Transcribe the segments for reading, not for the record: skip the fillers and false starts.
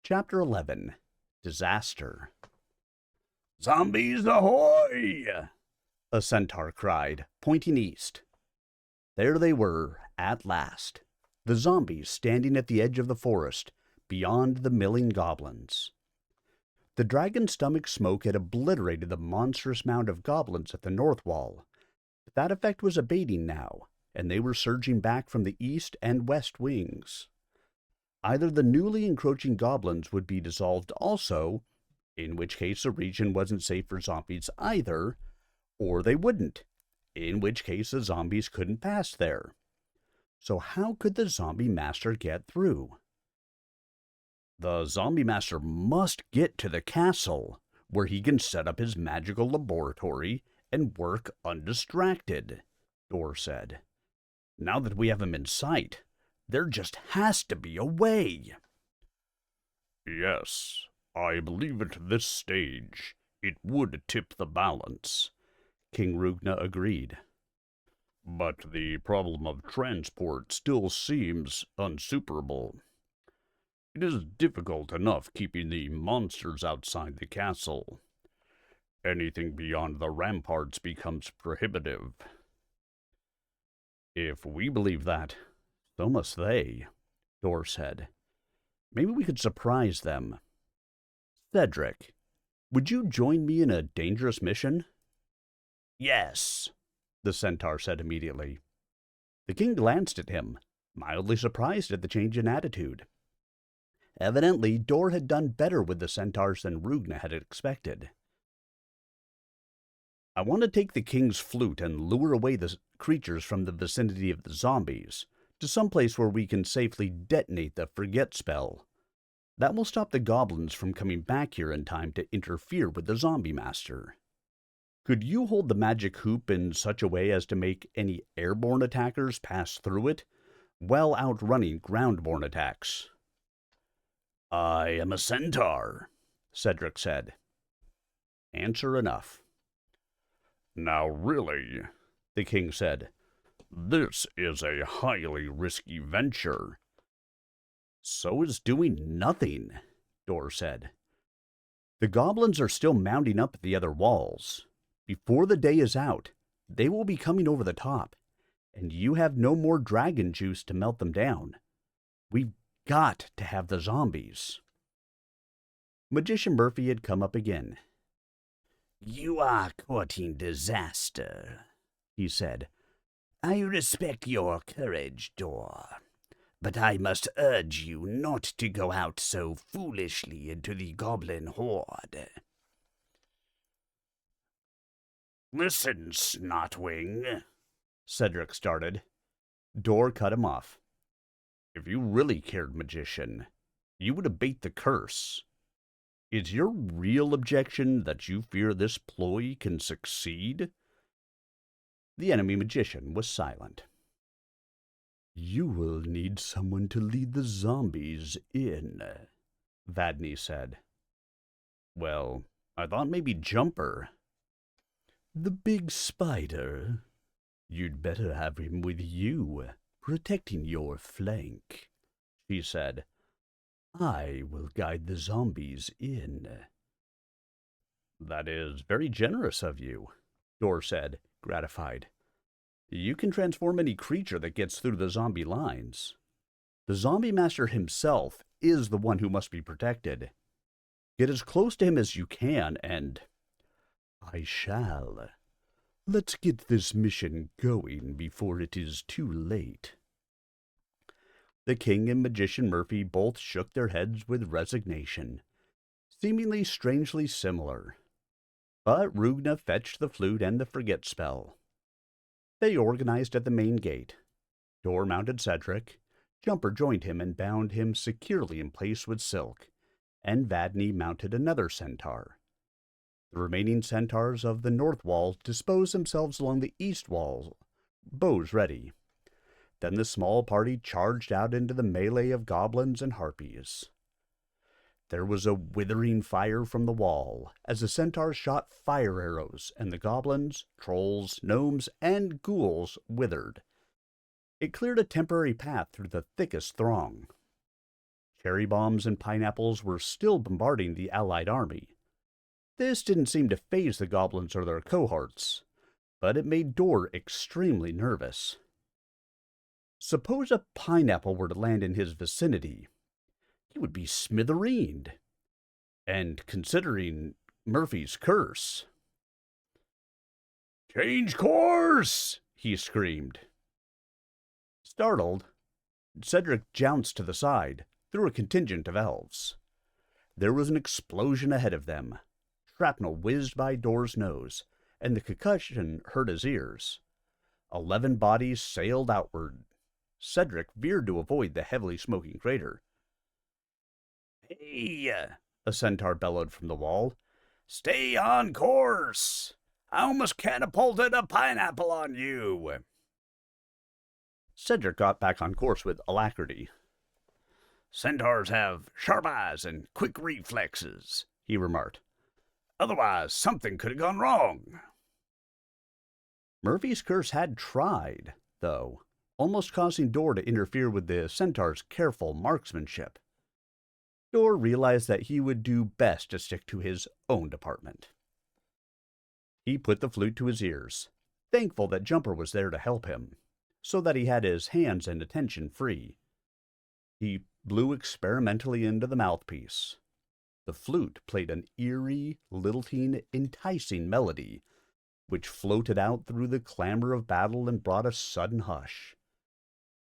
Chapter 11. Disaster. "Zombies ahoy!" a centaur cried, pointing east. There they were, at last, the zombies standing at the edge of the forest, beyond the milling goblins. The dragon's stomach smoke had obliterated the monstrous mound of goblins at the north wall, but that effect was abating now, and they were surging back from the east and west wings. Either the newly encroaching goblins would be dissolved also, in which case the region wasn't safe for zombies either, or they wouldn't, in which case the zombies couldn't pass there. So how could the zombie master get through? The zombie master must get to the castle, where he can set up his magical laboratory and work undistracted, Dor said. Now that we have him in sight, there just has to be a way. "Yes, I believe at this stage it would tip the balance," King Roogna agreed. "But the problem of transport still seems unsuperable. It is difficult enough keeping the monsters outside the castle. Anything beyond the ramparts becomes prohibitive." If we believe that, so must they, Dor said. Maybe we could surprise them. Cedric, would you join me in a dangerous mission? "Yes," the centaur said immediately. The king glanced at him, mildly surprised at the change in attitude. Evidently, Dor had done better with the centaurs than Roogna had expected. I want to take the king's flute and lure away the creatures from the vicinity of the zombies, to some place where we can safely detonate the forget spell. That will stop the goblins from coming back here in time to interfere with the zombie master. Could you hold the magic hoop in such a way as to make any airborne attackers pass through it, well outrunning groundborne attacks? "I am a centaur," Cedric said. Answer enough. "Now really," the king said, "this is a highly risky venture." So is doing nothing, Dor said. The goblins are still mounting up at the other walls. Before the day is out, they will be coming over the top, and you have no more dragon juice to melt them down. We've got to have the zombies. Magician Murphy had come up again. "You are courting disaster," he said. "I respect your courage, Dor, but I must urge you not to go out so foolishly into the goblin horde." "Listen, Snotwing," Cedric started. Dor cut him off. If you really cared, magician, you would abate the curse. Is your real objection that you fear this ploy can succeed? The enemy magician was silent. You will need someone to lead the zombies in, Vadney said. Well, I thought maybe Jumper. The big spider. You'd better have him with you, protecting your flank, she said. I will guide the zombies in. That is very generous of you, Dor said, gratified. You can transform any creature that gets through the zombie lines. The zombie master himself is the one who must be protected. Get as close to him as you can, and I shall. Let's get this mission going before it is too late. The king and Magician Murphy both shook their heads with resignation, seemingly strangely similar. But Roogna fetched the flute and the forget spell. They organized at the main gate. Dor mounted Cedric, Jumper joined him and bound him securely in place with silk, and Vadney mounted another centaur. The remaining centaurs of the north wall disposed themselves along the east wall, bows ready. Then the small party charged out into the melee of goblins and harpies. There was a withering fire from the wall as the centaurs shot fire arrows, and the goblins, trolls, gnomes, and ghouls withered. It cleared a temporary path through the thickest throng. Cherry bombs and pineapples were still bombarding the Allied army. This didn't seem to faze the goblins or their cohorts, but it made Dor extremely nervous. Suppose a pineapple were to land in his vicinity, he would be smithereened. And considering Murphy's curse... "Change course!" he screamed. Startled, Cedric jounced to the side, through a contingent of elves. There was an explosion ahead of them. Shrapnel whizzed by Dor's nose, and the concussion hurt his ears. 11 bodies sailed outward. Cedric veered to avoid the heavily smoking crater. "Hey!" A centaur bellowed from the wall. "Stay on course! I almost catapulted a pineapple on you!" Cedric got back on course with alacrity. "Centaurs have sharp eyes and quick reflexes," he remarked. "Otherwise, something could have gone wrong." Murphy's curse had tried, though, almost causing Dor to interfere with the centaur's careful marksmanship. Dor realized that he would do best to stick to his own department. He put the flute to his ears, thankful that Jumper was there to help him, so that he had his hands and attention free. He blew experimentally into the mouthpiece. The flute played an eerie, lilting, enticing melody, which floated out through the clamor of battle and brought a sudden hush.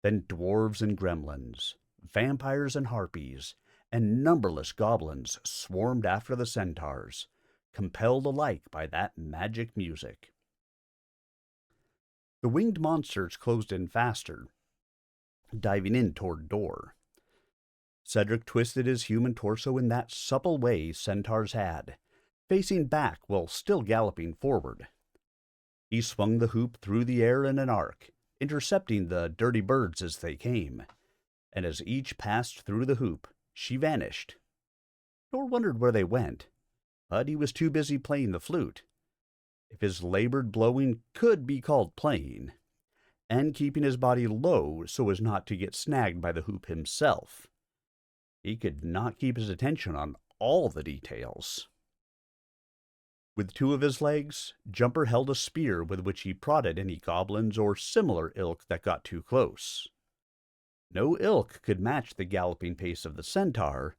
Then dwarves and gremlins, vampires and harpies, and numberless goblins swarmed after the centaurs, compelled alike by that magic music. The winged monsters closed in faster, diving in toward Dor. Cedric twisted his human torso in that supple way centaurs had, facing back while still galloping forward. He swung the hoop through the air in an arc, intercepting the dirty birds as they came, and as each passed through the hoop, she vanished. Dor wondered where they went, but he was too busy playing the flute, if his labored blowing could be called playing, and keeping his body low so as not to get snagged by the hoop himself. He could not keep his attention on all the details. With 2 of his legs, Jumper held a spear with which he prodded any goblins or similar ilk that got too close. No ilk could match the galloping pace of the centaur,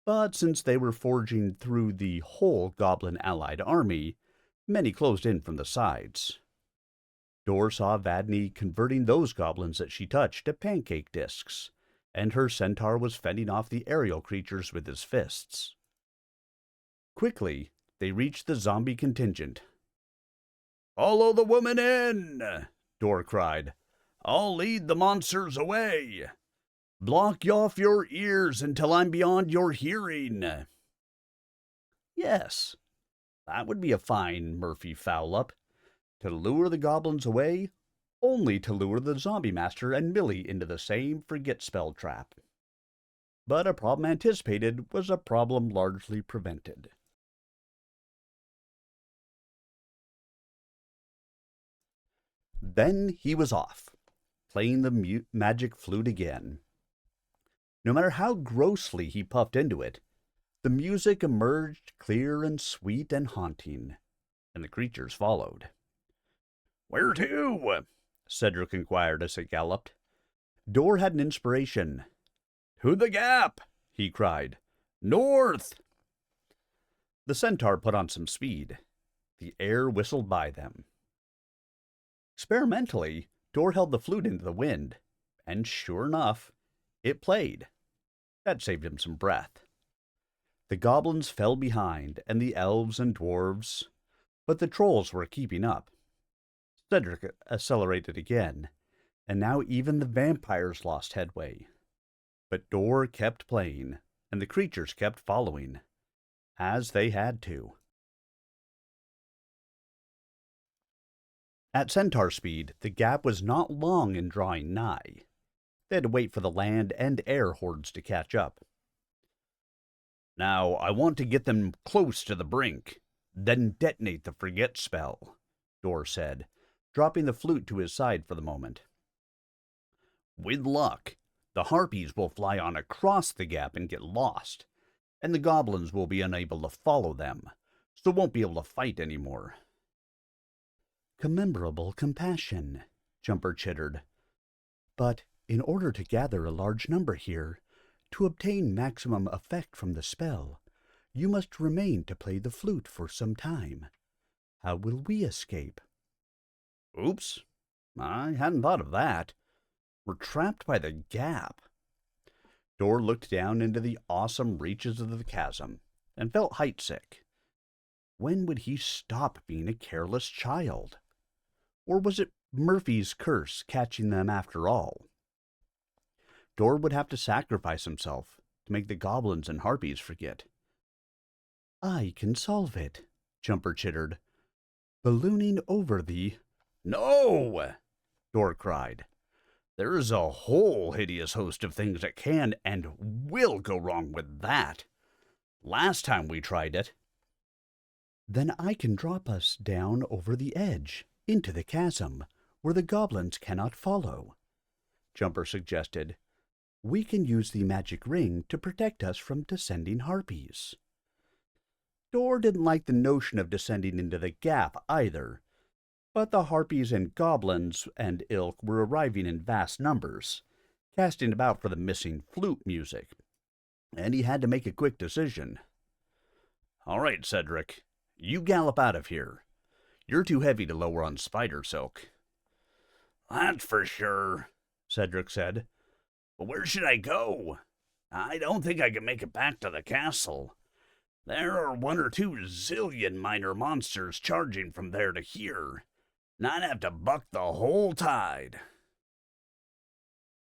but since they were forging through the whole goblin allied army, many closed in from the sides. Dor saw Vadney converting those goblins that she touched to pancake discs, and her centaur was fending off the aerial creatures with his fists. Quickly, they reached the zombie contingent. "Follow the woman in!" Dor cried. "I'll lead the monsters away. Block off your ears until I'm beyond your hearing." Yes, that would be a fine Murphy foul-up. To lure the goblins away, only to lure the zombie master and Millie into the same forget spell trap. But a problem anticipated was a problem largely prevented. Then he was off, playing the magic flute again. No matter how grossly he puffed into it, the music emerged clear and sweet and haunting, and the creatures followed. "Where to?" Cedric inquired as they galloped. Dor had an inspiration. "To the gap!" he cried. "North!" The centaur put on some speed. The air whistled by them. Experimentally, Dor held the flute into the wind, and sure enough, it played. That saved him some breath. The goblins fell behind, and the elves and dwarves, but the trolls were keeping up. Cedric accelerated again, and now even the vampires lost headway. But Dor kept playing, and the creatures kept following, as they had to. At centaur speed, the gap was not long in drawing nigh. They had to wait for the land and air hordes to catch up. "Now, I want to get them close to the brink, then detonate the forget spell," Dor said, dropping the flute to his side for the moment. "With luck, The harpies will fly on across the gap and get lost, and the goblins will be unable to follow them, so won't be able to fight anymore. Commemorable compassion, Jumper chittered. But in order to gather a large number here, to obtain maximum effect from the spell, you must remain to play the flute for some time. How will we escape? Oops, I hadn't thought of that. We're trapped by the gap. Dor looked down into the awesome reaches of the chasm and felt height-sick. When would he stop being a careless child? Or was it Murphy's curse catching them after all? Dor would have to sacrifice himself to make the goblins and harpies forget. I can solve it, Jumper chittered. Ballooning over the... No! Dor cried. There is a whole hideous host of things that can and will go wrong with that. Last time we tried it. Then I can drop us down over the edge, into the chasm, where the goblins cannot follow, Jumper suggested. We can use the magic ring to protect us from descending harpies. Dor didn't like the notion of descending into the gap either, but the harpies and goblins and ilk were arriving in vast numbers, casting about for the missing flute music, and he had to make a quick decision. All right, Cedric, you gallop out of here. You're too heavy to lower on spider silk. That's for sure, Cedric said. But where should I go? I don't think I can make it back to the castle. There are 1 or 2 zillion minor monsters charging from there to here, and I'd have to buck the whole tide.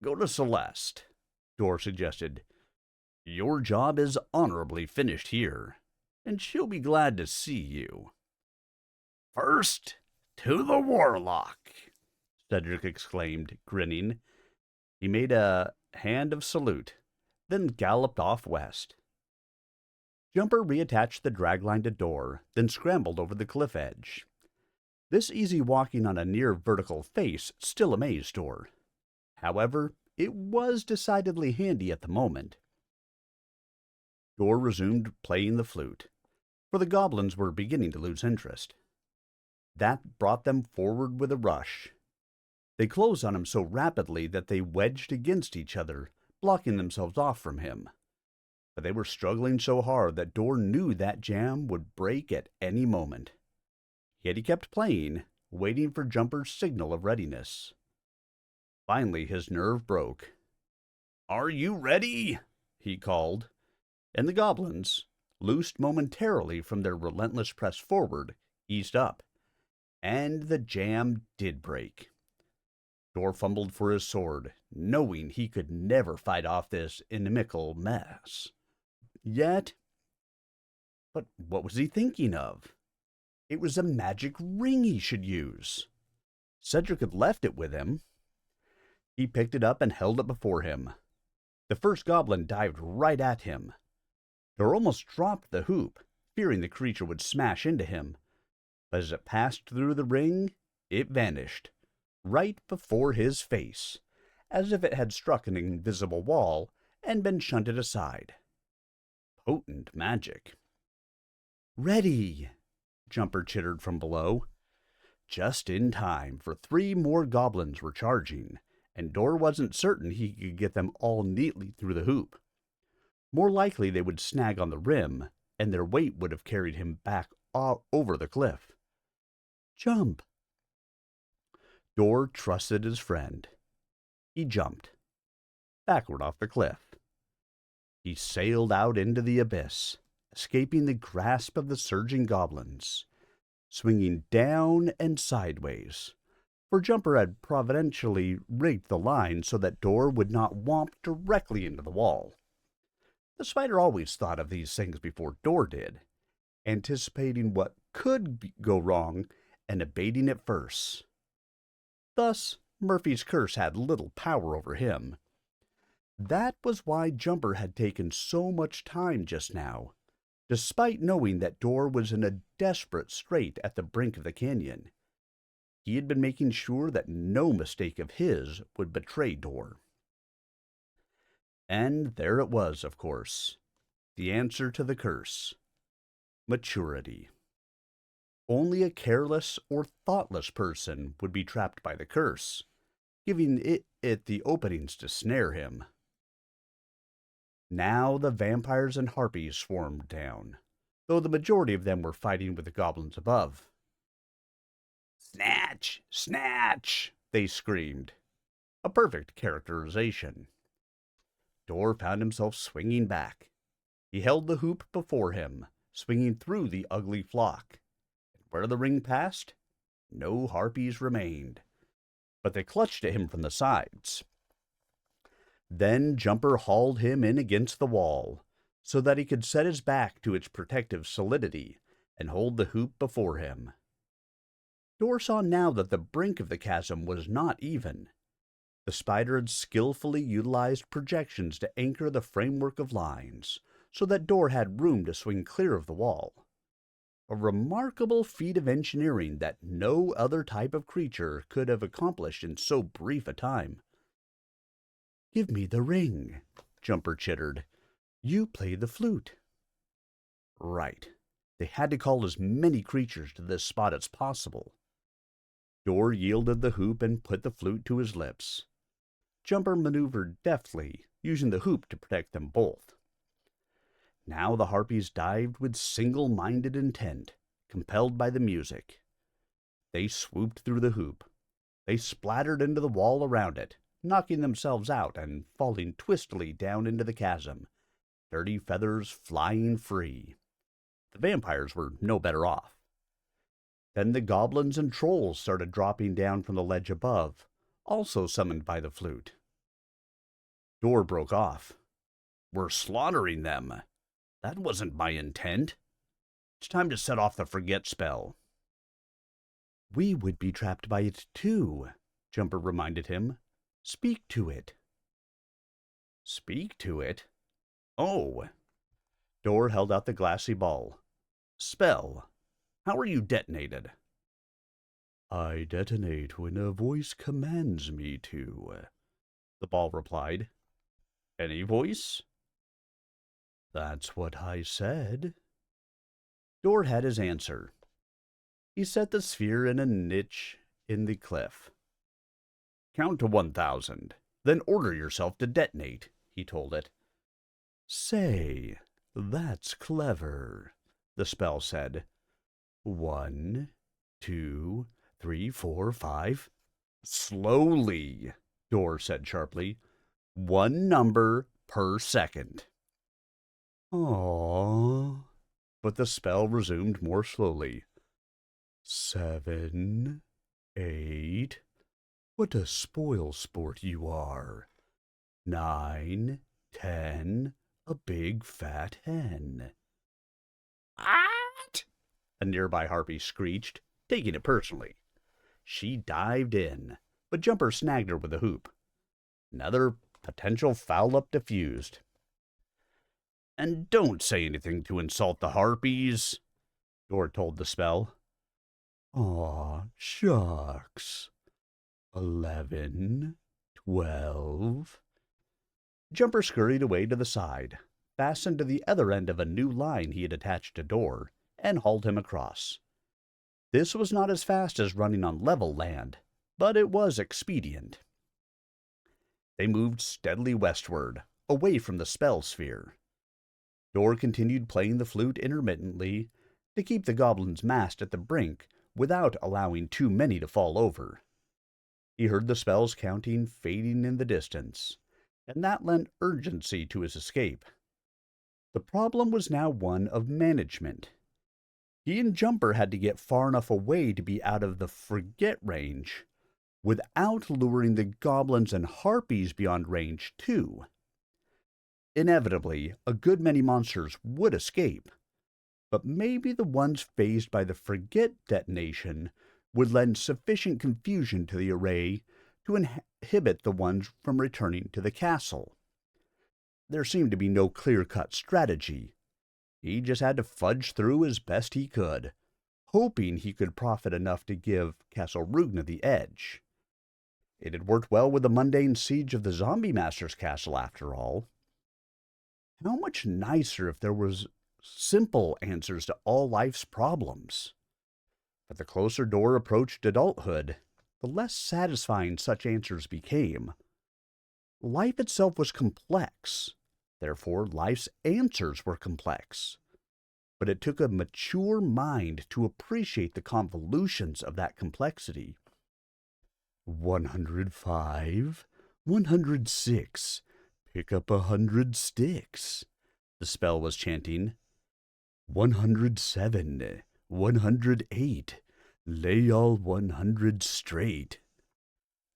Go to Celeste, Dor suggested. Your job is honorably finished here, and she'll be glad to see you. First, to the warlock, Cedric exclaimed, grinning. He made a hand of salute, then galloped off west. Jumper reattached the dragline to Dor, then scrambled over the cliff edge. This easy walking on a near vertical face still amazed Dor. However, it was decidedly handy at the moment. Dor resumed playing the flute, for the goblins were beginning to lose interest. That brought them forward with a rush. They closed on him so rapidly that they wedged against each other, blocking themselves off from him. But they were struggling so hard that Dor knew that jam would break at any moment. Yet he kept playing, waiting for Jumper's signal of readiness. Finally, his nerve broke. "Are you ready?" he called, and the goblins, loosed momentarily from their relentless press forward, eased up, and the jam did break. Dor fumbled for his sword, knowing he could never fight off this inimical mess. But what was he thinking of? It was a magic ring he should use. Cedric had left it with him. He picked it up and held it before him. The first goblin dived right at him. Dor almost dropped the hoop, fearing the creature would smash into him. But as it passed through the ring, it vanished, right before his face, as if it had struck an invisible wall and been shunted aside. Potent magic. "Ready!" Jumper chittered from below. Just in time, for 3 more goblins were charging, and Dor wasn't certain he could get them all neatly through the hoop. More likely they would snag on the rim, and their weight would have carried him back over the cliff. "Jump!" Dor trusted his friend. He jumped, backward off the cliff. He sailed out into the abyss, escaping the grasp of the surging goblins, swinging down and sideways, for Jumper had providentially rigged the line so that Dor would not whomp directly into the wall. The spider always thought of these things before Dor did, anticipating what could go wrong and abating it first. Thus, Murphy's curse had little power over him. That was why Jumper had taken so much time just now, despite knowing that Dor was in a desperate strait at the brink of the canyon. He had been making sure that no mistake of his would betray Dor. And there it was, of course. The answer to the curse. Maturity. Only a careless or thoughtless person would be trapped by the curse, giving it the openings to snare him. Now the vampires and harpies swarmed down, though the majority of them were fighting with the goblins above. Snatch! Snatch! They screamed. A perfect characterization. Dor found himself swinging back. He held the hoop before him, swinging through the ugly flock. And where the ring passed, no harpies remained, but they clutched at him from the sides. Then Jumper hauled him in against the wall, so that he could set his back to its protective solidity and hold the hoop before him. Dor saw now that the brink of the chasm was not even. The spider had skillfully utilized projections to anchor the framework of lines, so that Dor had room to swing clear of the wall. A remarkable feat of engineering that no other type of creature could have accomplished in so brief a time. "Give me the ring," Jumper chittered. "You play the flute." Right. They had to call as many creatures to this spot as possible. Dor yielded the hoop and put the flute to his lips. Jumper maneuvered deftly, using the hoop to protect them both. Now the harpies dived with single-minded intent, compelled by the music. They swooped through the hoop. They splattered into the wall around it, knocking themselves out and falling twistily down into the chasm, dirty feathers flying free. The vampires were no better off. Then the goblins and trolls started dropping down from the ledge above, also summoned by the flute. Dor broke off. "We're slaughtering them. That wasn't my intent. It's time to set off the forget spell." "We would be trapped by it too," Jumper reminded him. "Speak to it." "Speak to it? Oh." Dor held out the glassy ball. "Spell. How are you detonated?" "I detonate when a voice commands me to," the ball replied. "Any voice?" "That's what I said." Dor had his answer. He set the sphere in a niche in the cliff. "Count to 1,000, then order yourself to detonate," he told it. "Say, that's clever," the spell said. 1, 2, 3, 4, 5. "Slowly," Dor said sharply. "One number per second." "Aww." But the spell resumed more slowly. 7, 8. What a spoil sport you are. 9, 10. A big fat hen. What? A nearby harpy screeched, taking it personally. She dived in, but Jumper snagged her with a hoop. Another potential foul-up diffused. "And don't say anything to insult the harpies," Dor told the spell. "Aw, shucks. 11, 12. Jumper scurried away to the side, fastened to the other end of a new line he had attached to Dor, and hauled him across. This was not as fast as running on level land, but it was expedient. They moved steadily westward, away from the spell sphere. Dor continued playing the flute intermittently to keep the goblins massed at the brink without allowing too many to fall over. He heard the spell's counting fading in the distance, and that lent urgency to his escape. The problem was now one of management. He and Jumper had to get far enough away to be out of the forget range, without luring the goblins and harpies beyond range too. Inevitably, a good many monsters would escape, but maybe the ones phased by the forget detonation would lend sufficient confusion to the array to inhibit the ones from returning to the castle. There seemed to be no clear-cut strategy. He just had to fudge through as best he could, hoping he could profit enough to give Castle Roogna the edge. It had worked well with the mundane siege of the Zombie Master's castle, after all. How much nicer if there was simple answers to all life's problems. But the closer Dor approached adulthood, the less satisfying such answers became. Life itself was complex. Therefore, life's answers were complex. But it took a mature mind to appreciate the convolutions of that complexity. 105, 106, pick up 100 sticks, the spell was chanting. 107, 108, lay all 100 straight.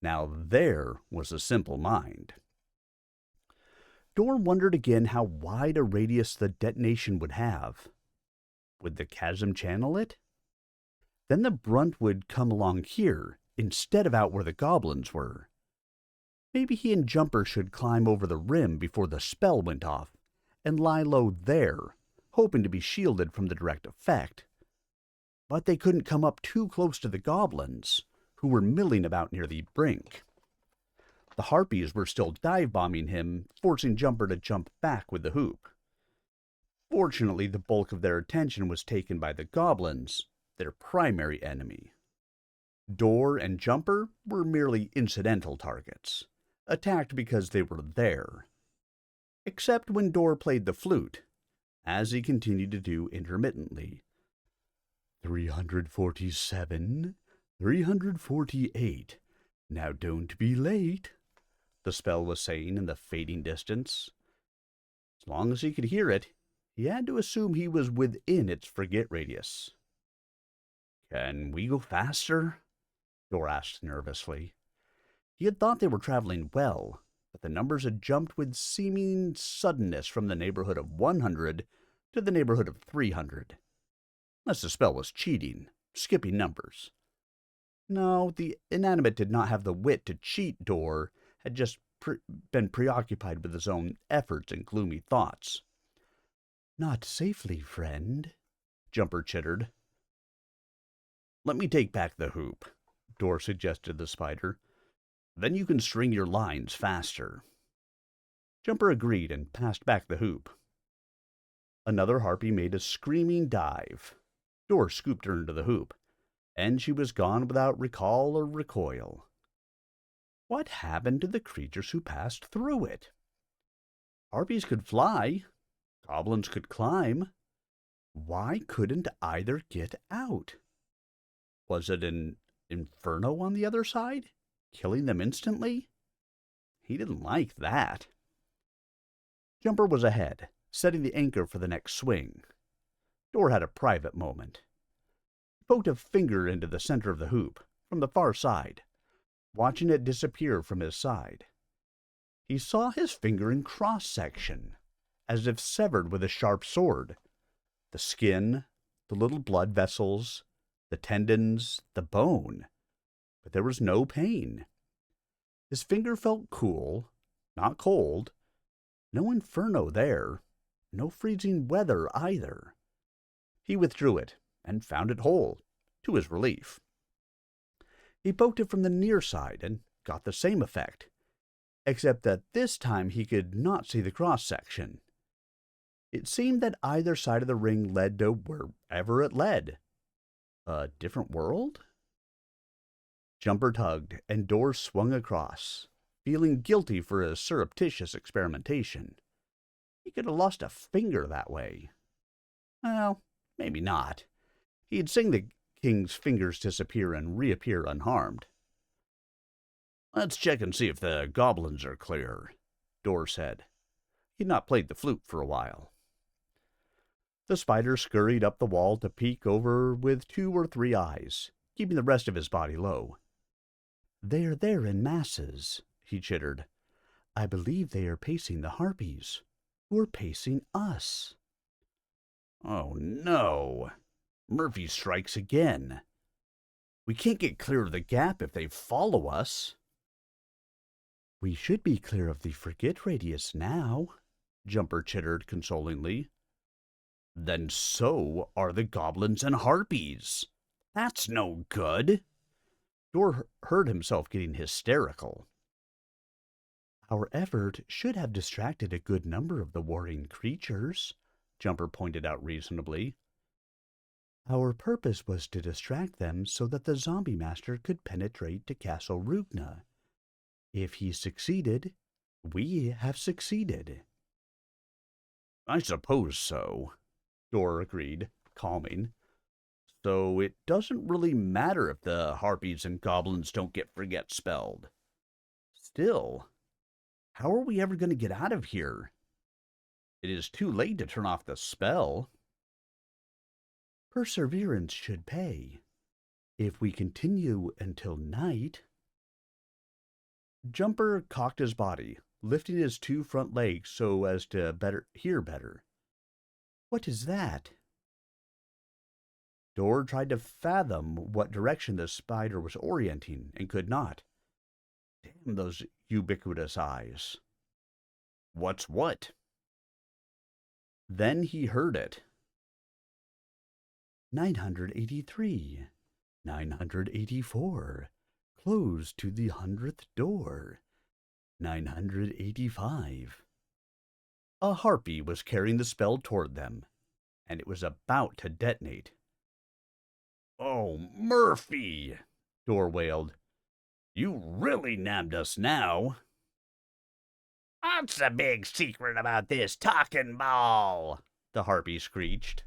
Now there was a simple mind. Dor wondered again how wide a radius the detonation would have. Would the chasm channel it? Then the brunt would come along here, instead of out where the goblins were. Maybe he and Jumper should climb over the rim before the spell went off, and lie low there, hoping to be shielded from the direct effect. But they couldn't come up too close to the goblins, who were milling about near the brink. The harpies were still dive-bombing him, forcing Jumper to jump back with the hoop. Fortunately, the bulk of their attention was taken by the goblins, their primary enemy. Dor and Jumper were merely incidental targets, attacked because they were there. Except when Dor played the flute, as he continued to do intermittently. 347, 348. Now don't be late, the spell was saying in the fading distance. As long as he could hear it, he had to assume he was within its forget radius. Can we go faster? Dor asked nervously. He had thought they were traveling well, but the numbers had jumped with seeming suddenness from the neighborhood of 100 to the neighborhood of 300. Unless the spell was cheating, skipping numbers. No, the inanimate did not have the wit to cheat. Dor had just been preoccupied with his own efforts and gloomy thoughts. Not safely, friend, Jumper chittered. Let me take back the hoop, Dor suggested the spider. Then you can string your lines faster. Jumper agreed and passed back the hoop. Another harpy made a screaming dive. Dor scooped her into the hoop, and she was gone without recall or recoil. What happened to the creatures who passed through it? Harpies could fly. Goblins could climb. Why couldn't either get out? Was it an inferno on the other side, killing them instantly? He didn't like that. Jumper was ahead, setting the anchor for the next swing. Dor had a private moment. He poked a finger into the center of the hoop, from the far side, watching it disappear from his side. He saw his finger in cross-section, as if severed with a sharp sword. The skin, the little blood vessels, the tendons, the bone. But there was no pain. His finger felt cool, not cold. No inferno there. No freezing weather either. He withdrew it and found it whole, to his relief. He poked it from the near side and got the same effect, except that this time he could not see the cross-section. It seemed that either side of the ring led to wherever it led. A different world? Jumper tugged, and Dor swung across, feeling guilty for his surreptitious experimentation. He could have lost a finger that way. Well, maybe not. He'd seen the king's fingers disappear and reappear unharmed. Let's check and see if the goblins are clear, Dor said. He'd not played the flute for a while. The spider scurried up the wall to peek over with 2 or 3 eyes, keeping the rest of his body low. They're there in masses, he chittered. I believe they are pacing the harpies, who are pacing us. Oh no! Murphy strikes again. We can't get clear of the gap if they follow us. We should be clear of the forget radius now, Jumper chittered consolingly. Then so are the goblins and harpies. That's no good. Dor heard himself getting hysterical. Our effort should have distracted a good number of the warring creatures, Jumper pointed out reasonably. Our purpose was to distract them so that the zombie master could penetrate to Castle Roogna. If he succeeded, we have succeeded. I suppose so, Dor agreed, calming. So it doesn't really matter if the harpies and goblins don't get forget spelled. Still, how are we ever going to get out of here? It is too late to turn off the spell. Perseverance should pay. If we continue until night... Jumper cocked his body, lifting his two front legs so as to hear better. What is that? Dor tried to fathom what direction the spider was orienting and could not. Damn those ubiquitous eyes. What's what? Then he heard it. 983, 984, close to the 100th door, 985. A harpy was carrying the spell toward them, and it was about to detonate. Oh, Murphy, Dor wailed. You really nabbed us now. What's the big secret about this talking ball? The harpy screeched.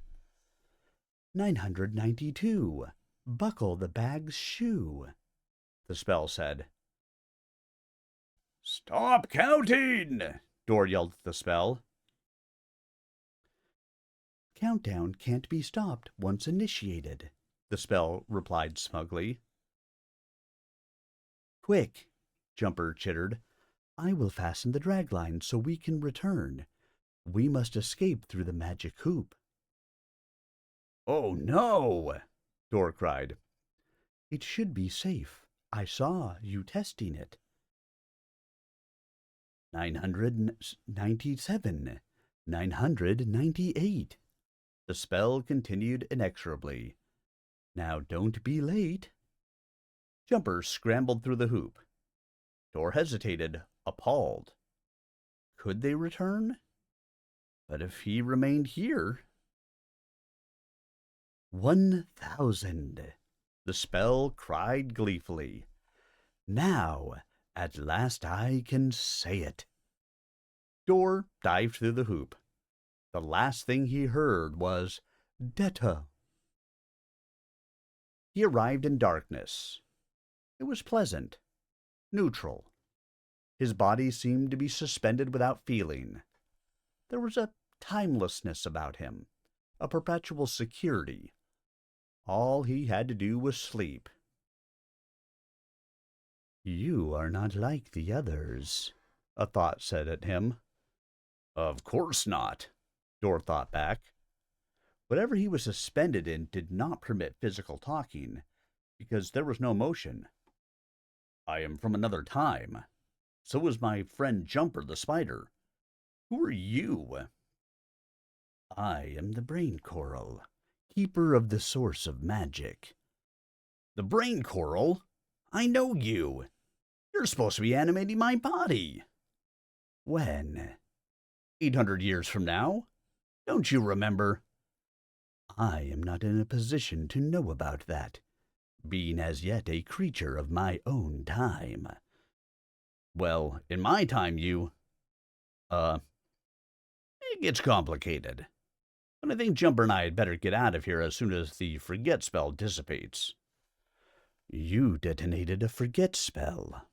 992. Buckle the bag's shoe, the spell said. Stop counting! Dor yelled at the spell. Countdown can't be stopped once initiated, the spell replied smugly. Quick, Jumper chittered. I will fasten the dragline so we can return. We must escape through the magic hoop. Oh, no! Dor cried. It should be safe. I saw you testing it. 997, 998. The spell continued inexorably. Now don't be late. Jumper scrambled through the hoop. Dor hesitated, appalled. Could they return? But if he remained here... 1,000. The spell cried gleefully. Now, at last I can say it. Dor dived through the hoop. The last thing he heard was Detta. He arrived in darkness. It was pleasant, neutral. His body seemed to be suspended without feeling. There was a timelessness about him, a perpetual security. All he had to do was sleep. You are not like the others, a thought said at him. Of course not, Dor thought back. Whatever he was suspended in did not permit physical talking, because there was no motion. I am from another time. So was my friend Jumper the spider. Who are you? I am the brain coral, keeper of the source of magic. The brain coral? I know you. You're supposed to be animating my body. When? 800 years from now. Don't you remember? I am not in a position to know about that, being as yet a creature of my own time. Well, in my time, it gets complicated. But I think Jumper and I had better get out of here as soon as the forget spell dissipates. You detonated a forget spell.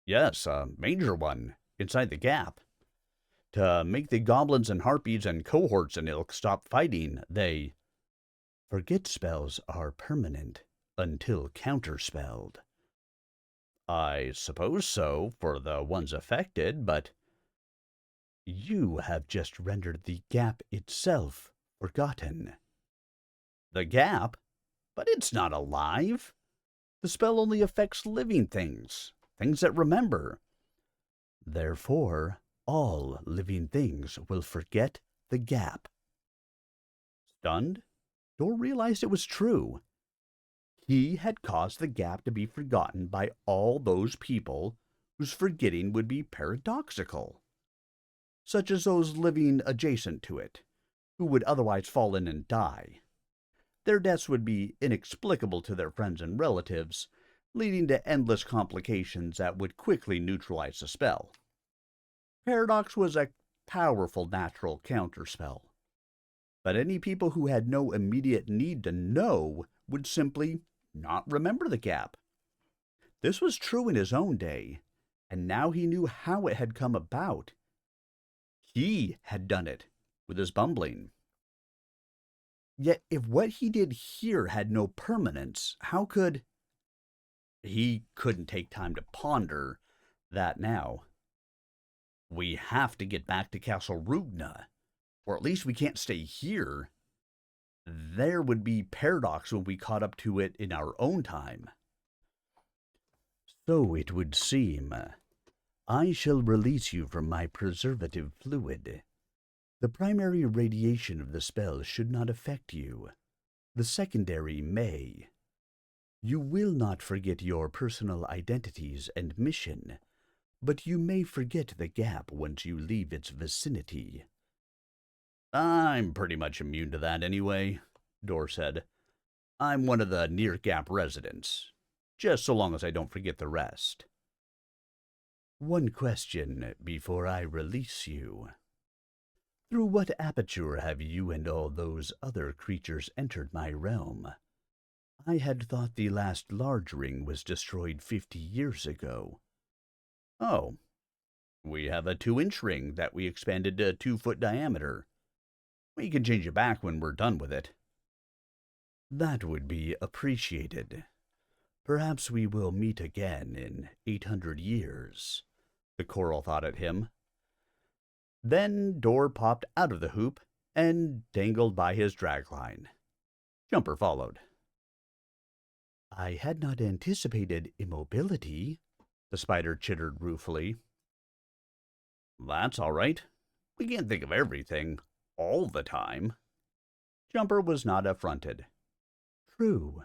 Yes, a major one, inside the gap. To make the goblins and harpies and cohorts and ilk stop fighting, they... Forget spells are permanent until counterspelled. I suppose so for the ones affected, but... You have just rendered the gap itself forgotten. The gap? But it's not alive. The spell only affects living things, things that remember. Therefore, all living things will forget the gap. Stunned, Dor realized it was true. He had caused the gap to be forgotten by all those people whose forgetting would be paradoxical, such as those living adjacent to it, who would otherwise fall in and die. Their deaths would be inexplicable to their friends and relatives, leading to endless complications that would quickly neutralize the spell. Paradox was a powerful natural counterspell, but any people who had no immediate need to know would simply not remember the gap. This was true in his own day, and now he knew how it had come about. He had done it with his bumbling. Yet if what he did here had no permanence, how could... He couldn't take time to ponder that now. We have to get back to Castle Roogna, or at least we can't stay here. There would be paradox when we caught up to it in our own time. So it would seem. I shall release you from my preservative fluid. The primary radiation of the spell should not affect you. The secondary may. You will not forget your personal identities and mission, but you may forget the gap once you leave its vicinity. I'm pretty much immune to that anyway, Dor said. I'm one of the near-gap residents, just so long as I don't forget the rest. One question before I release you. Through what aperture have you and all those other creatures entered my realm? I had thought the last large ring was destroyed 50 years ago. Oh, we have a 2-inch ring that we expanded to 2-foot diameter. We can change it back when we're done with it. That would be appreciated. Perhaps we will meet again in 800 years, the coral thought at him. Then Dor popped out of the hoop and dangled by his dragline. Jumper followed. I had not anticipated immobility, the spider chittered ruefully. That's all right. We can't think of everything all the time. Jumper was not affronted. True.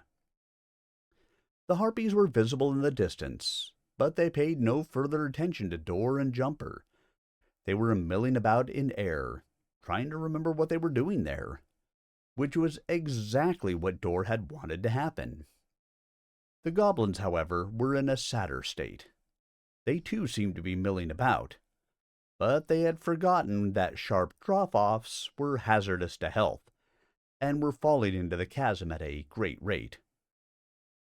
The harpies were visible in the distance, but they paid no further attention to Dor and Jumper. They were milling about in air, trying to remember what they were doing there, which was exactly what Dor had wanted to happen. The goblins, however, were in a sadder state. They too seemed to be milling about, but they had forgotten that sharp drop-offs were hazardous to health, and were falling into the chasm at a great rate.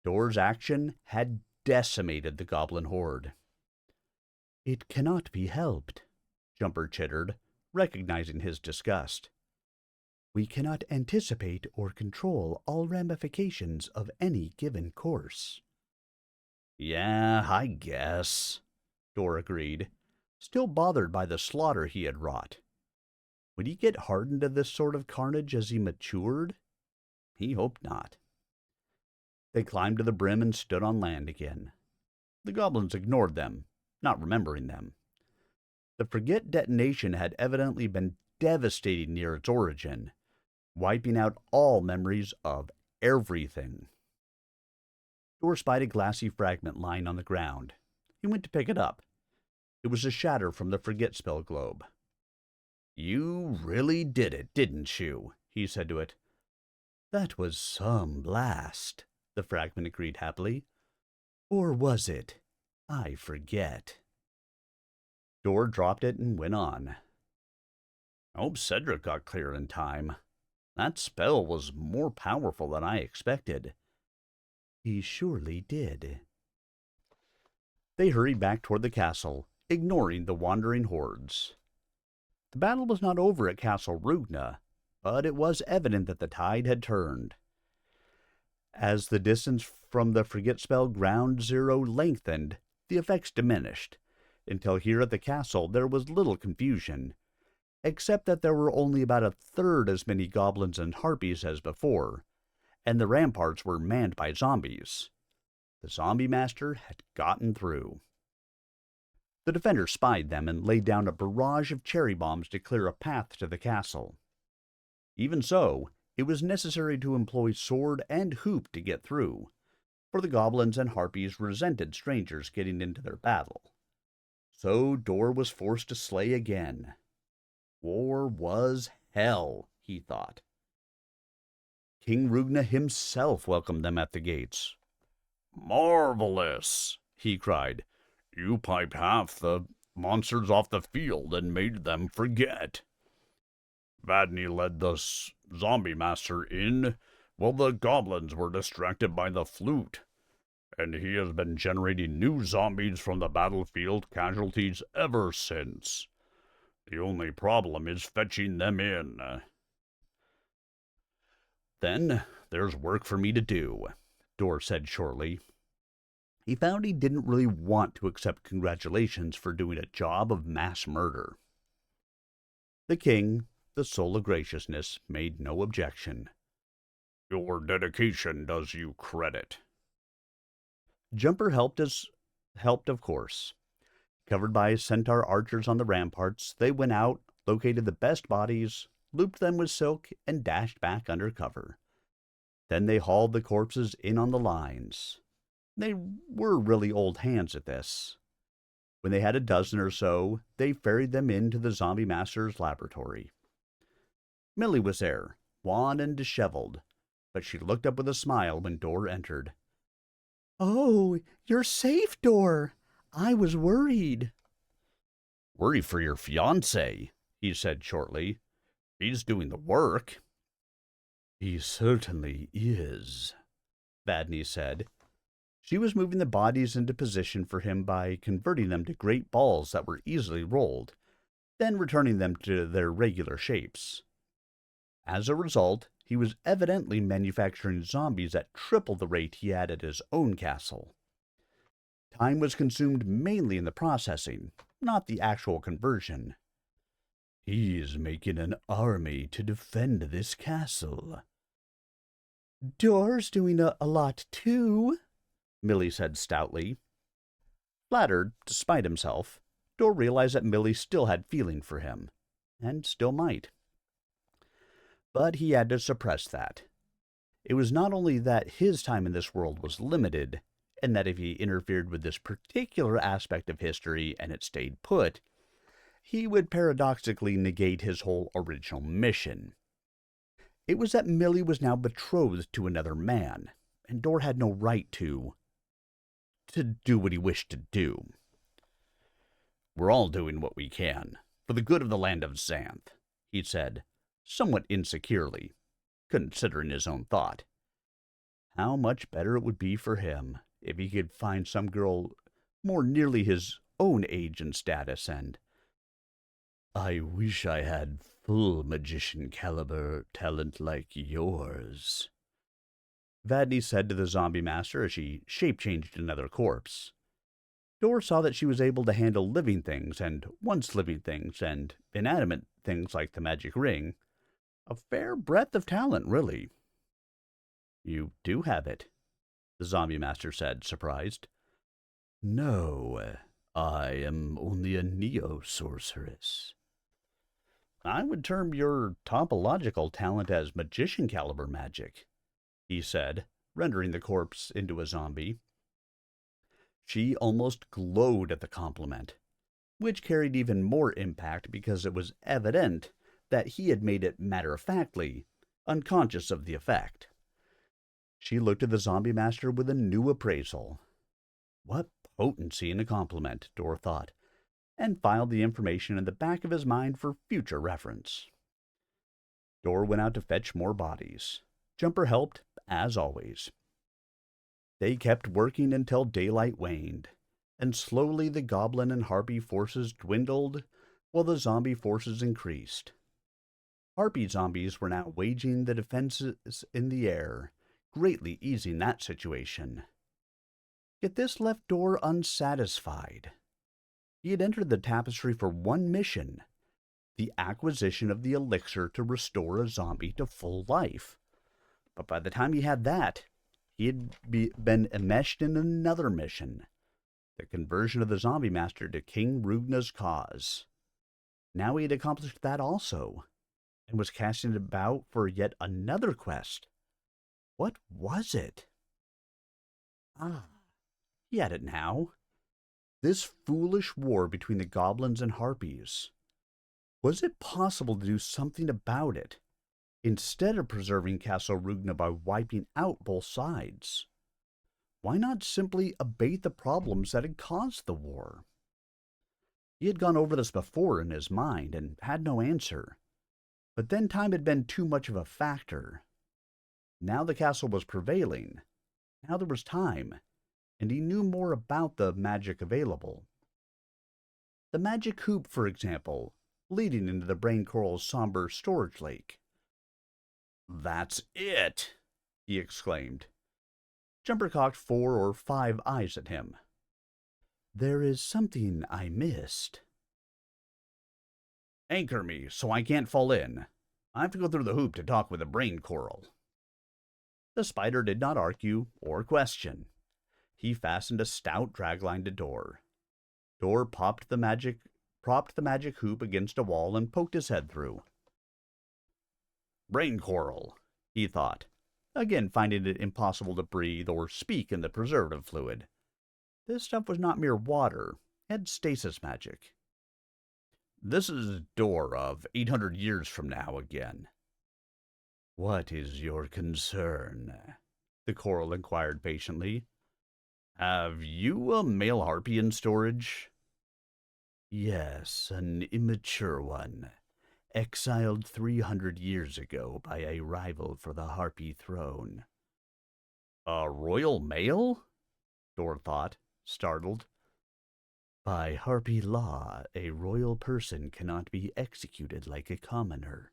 Dor's action had decimated the goblin horde. It cannot be helped, Jumper chittered, recognizing his disgust. We cannot anticipate or control all ramifications of any given course. Yeah, I guess, Dor agreed, still bothered by the slaughter he had wrought. Would he get hardened to this sort of carnage as he matured? He hoped not. They climbed to the brim and stood on land again. The goblins ignored them, not remembering them. The Forget detonation had evidently been devastating near its origin, wiping out all memories of everything. Dor spied a glassy fragment lying on the ground. He went to pick it up. It was a shatter from the Forget spell globe. You really did it, didn't you? He said to it. That was some blast, the fragment agreed happily. Or was it? I forget. Dor dropped it and went on. I hope Cedric got clear in time. That spell was more powerful than I expected. He surely did. They hurried back toward the castle, ignoring the wandering hordes. The battle was not over at Castle Roogna, but it was evident that the tide had turned. As the distance from the Forget spell ground zero lengthened, the effects diminished, until here at the castle there was little confusion, except that there were only about a third as many goblins and harpies as before, and the ramparts were manned by zombies. The zombie master had gotten through. The defenders spied them and laid down a barrage of cherry bombs to clear a path to the castle. Even so, it was necessary to employ sword and hoop to get through, for the goblins and harpies resented strangers getting into their battle. So Dor was forced to slay again. War was hell, he thought. King Roogna himself welcomed them at the gates. "Marvelous!" he cried. "You piped half the monsters off the field and made them forget. Vadney led the zombie master in while the goblins were distracted by the flute, and he has been generating new zombies from the battlefield casualties ever since. The only problem is fetching them in." Then there's work for me to do, Dor said shortly. He found he didn't really want to accept congratulations for doing a job of mass murder. The king, the soul of graciousness, made no objection. "Your dedication does you credit." Jumper helped, of course. Covered by centaur archers on the ramparts, they went out, located the best bodies, looped them with silk, and dashed back under cover. Then they hauled the corpses in on the lines. They were really old hands at this. When they had a dozen or so, they ferried them into the zombie master's laboratory. Millie was there, wan and disheveled, but she looked up with a smile when Dor entered. "Oh, you're safe, Dor. I was worried." "Worry for your fiancé," he said shortly. "He's doing the work." "He certainly is," Vadney said. She was moving the bodies into position for him by converting them to great balls that were easily rolled, then returning them to their regular shapes. As a result, he was evidently manufacturing zombies at triple the rate he had at his own castle. Time was consumed mainly in the processing, not the actual conversion. "He's making an army to defend this castle." "Dor's doing a lot too," Millie said stoutly. Flattered, despite himself, Dor realized that Millie still had feeling for him, and still might. But he had to suppress that. It was not only that his time in this world was limited, and that if he interfered with this particular aspect of history and it stayed put, he would paradoxically negate his whole original mission. It was that Millie was now betrothed to another man, and Dor had no right to do what he wished to do. "We're all doing what we can, for the good of the land of Xanth," he said, somewhat insecurely, considering his own thought. How much better it would be for him if he could find some girl more nearly his own age and status, and "I wish I had full magician caliber talent like yours," Vadney said to the zombie master as she shape-changed another corpse. Dor saw that she was able to handle living things and once-living things and inanimate things like the magic ring. A fair breadth of talent, really. "You do have it," the zombie master said, surprised. "No, I am only a neo-sorceress." "I would term your topological talent as magician caliber magic," he said, rendering the corpse into a zombie. She almost glowed at the compliment, which carried even more impact because it was evident that he had made it matter-of-factly, unconscious of the effect. She looked at the zombie master with a new appraisal. What potency in a compliment, Dor thought, and filed the information in the back of his mind for future reference. Dor went out to fetch more bodies. Jumper helped, as always. They kept working until daylight waned, and slowly the goblin and harpy forces dwindled while the zombie forces increased. Harpy zombies were now waging the defenses in the air, greatly easing that situation. Yet this left Dor unsatisfied. He had entered the tapestry for one mission, the acquisition of the elixir to restore a zombie to full life. But by the time he had that, he had been enmeshed in another mission, the conversion of the zombie master to King Roogna's cause. Now he had accomplished that also, and was casting about for yet another quest. What was it? Ah, he had it now. This foolish war between the goblins and harpies. Was it possible to do something about it, instead of preserving Castle Roogna by wiping out both sides? Why not simply abate the problems that had caused the war? He had gone over this before in his mind and had no answer. But then time had been too much of a factor. Now the castle was prevailing. Now there was time, and he knew more about the magic available. The magic hoop, for example, leading into the brain coral's somber storage lake. "That's it!" he exclaimed. Jumper cocked 4 or 5 eyes at him. "There is something I missed." "Anchor me so I can't fall in. I have to go through the hoop to talk with the brain coral." The spider did not argue or question. He fastened a stout dragline to Door. Door propped the magic hoop against a wall and poked his head through. "Brain coral," he thought, again finding it impossible to breathe or speak in the preservative fluid. This stuff was not mere water. It had stasis magic. "This is Door of 800 years from now again." "What is your concern?" the coral inquired patiently. "Have you a male harpy in storage?" "Yes, an immature one, exiled 300 years ago by a rival for the harpy throne." "A royal male?" Door thought, startled. "By harpy law, a royal person cannot be executed like a commoner.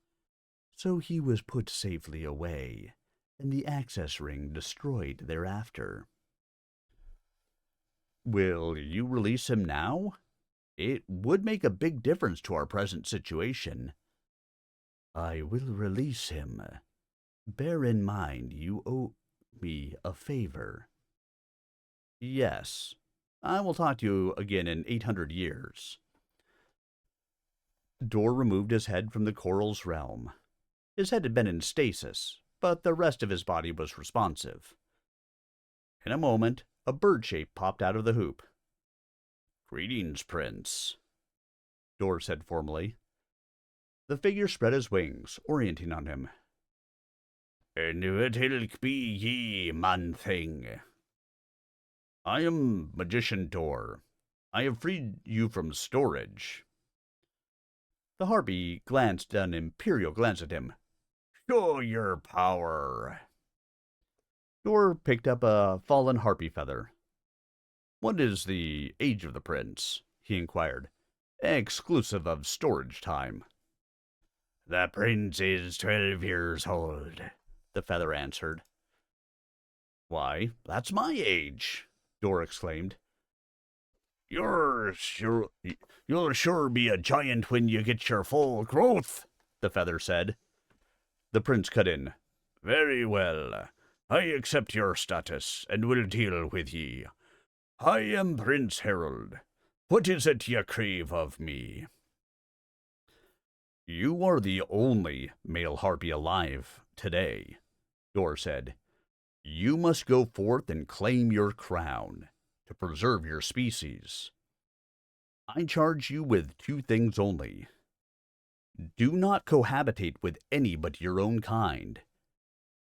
So he was put safely away, and the access ring destroyed thereafter." "Will you release him now? It would make a big difference to our present situation." "I will release him. Bear in mind you owe me a favor." "Yes. I will talk to you again in 800 years. Door removed his head from the coral's realm. His head had been in stasis, but the rest of his body was responsive. In a moment, a bird shape popped out of the hoop. "Greetings, Prince," Door said formally. The figure spread his wings, orienting on him. "And what ilk be ye, man thing?" "I am Magician Door. I have freed you from storage." The harpy glanced an imperial glance at him. "Show your power." Door picked up a fallen harpy feather. "What is the age of the prince?" he inquired, "exclusive of storage time." "The prince is 12 years old," the feather answered. "Why, that's my age," Door exclaimed. You'll sure be a giant when you get your full growth," the feather said. The prince cut in. "Very well. I accept your status, and will deal with ye. I am Prince Harold. What is it ye crave of me?" "You are the only male harpy alive today," Door said. "You must go forth and claim your crown to preserve your species. I charge you with 2 things only. Do not cohabitate with any but your own kind,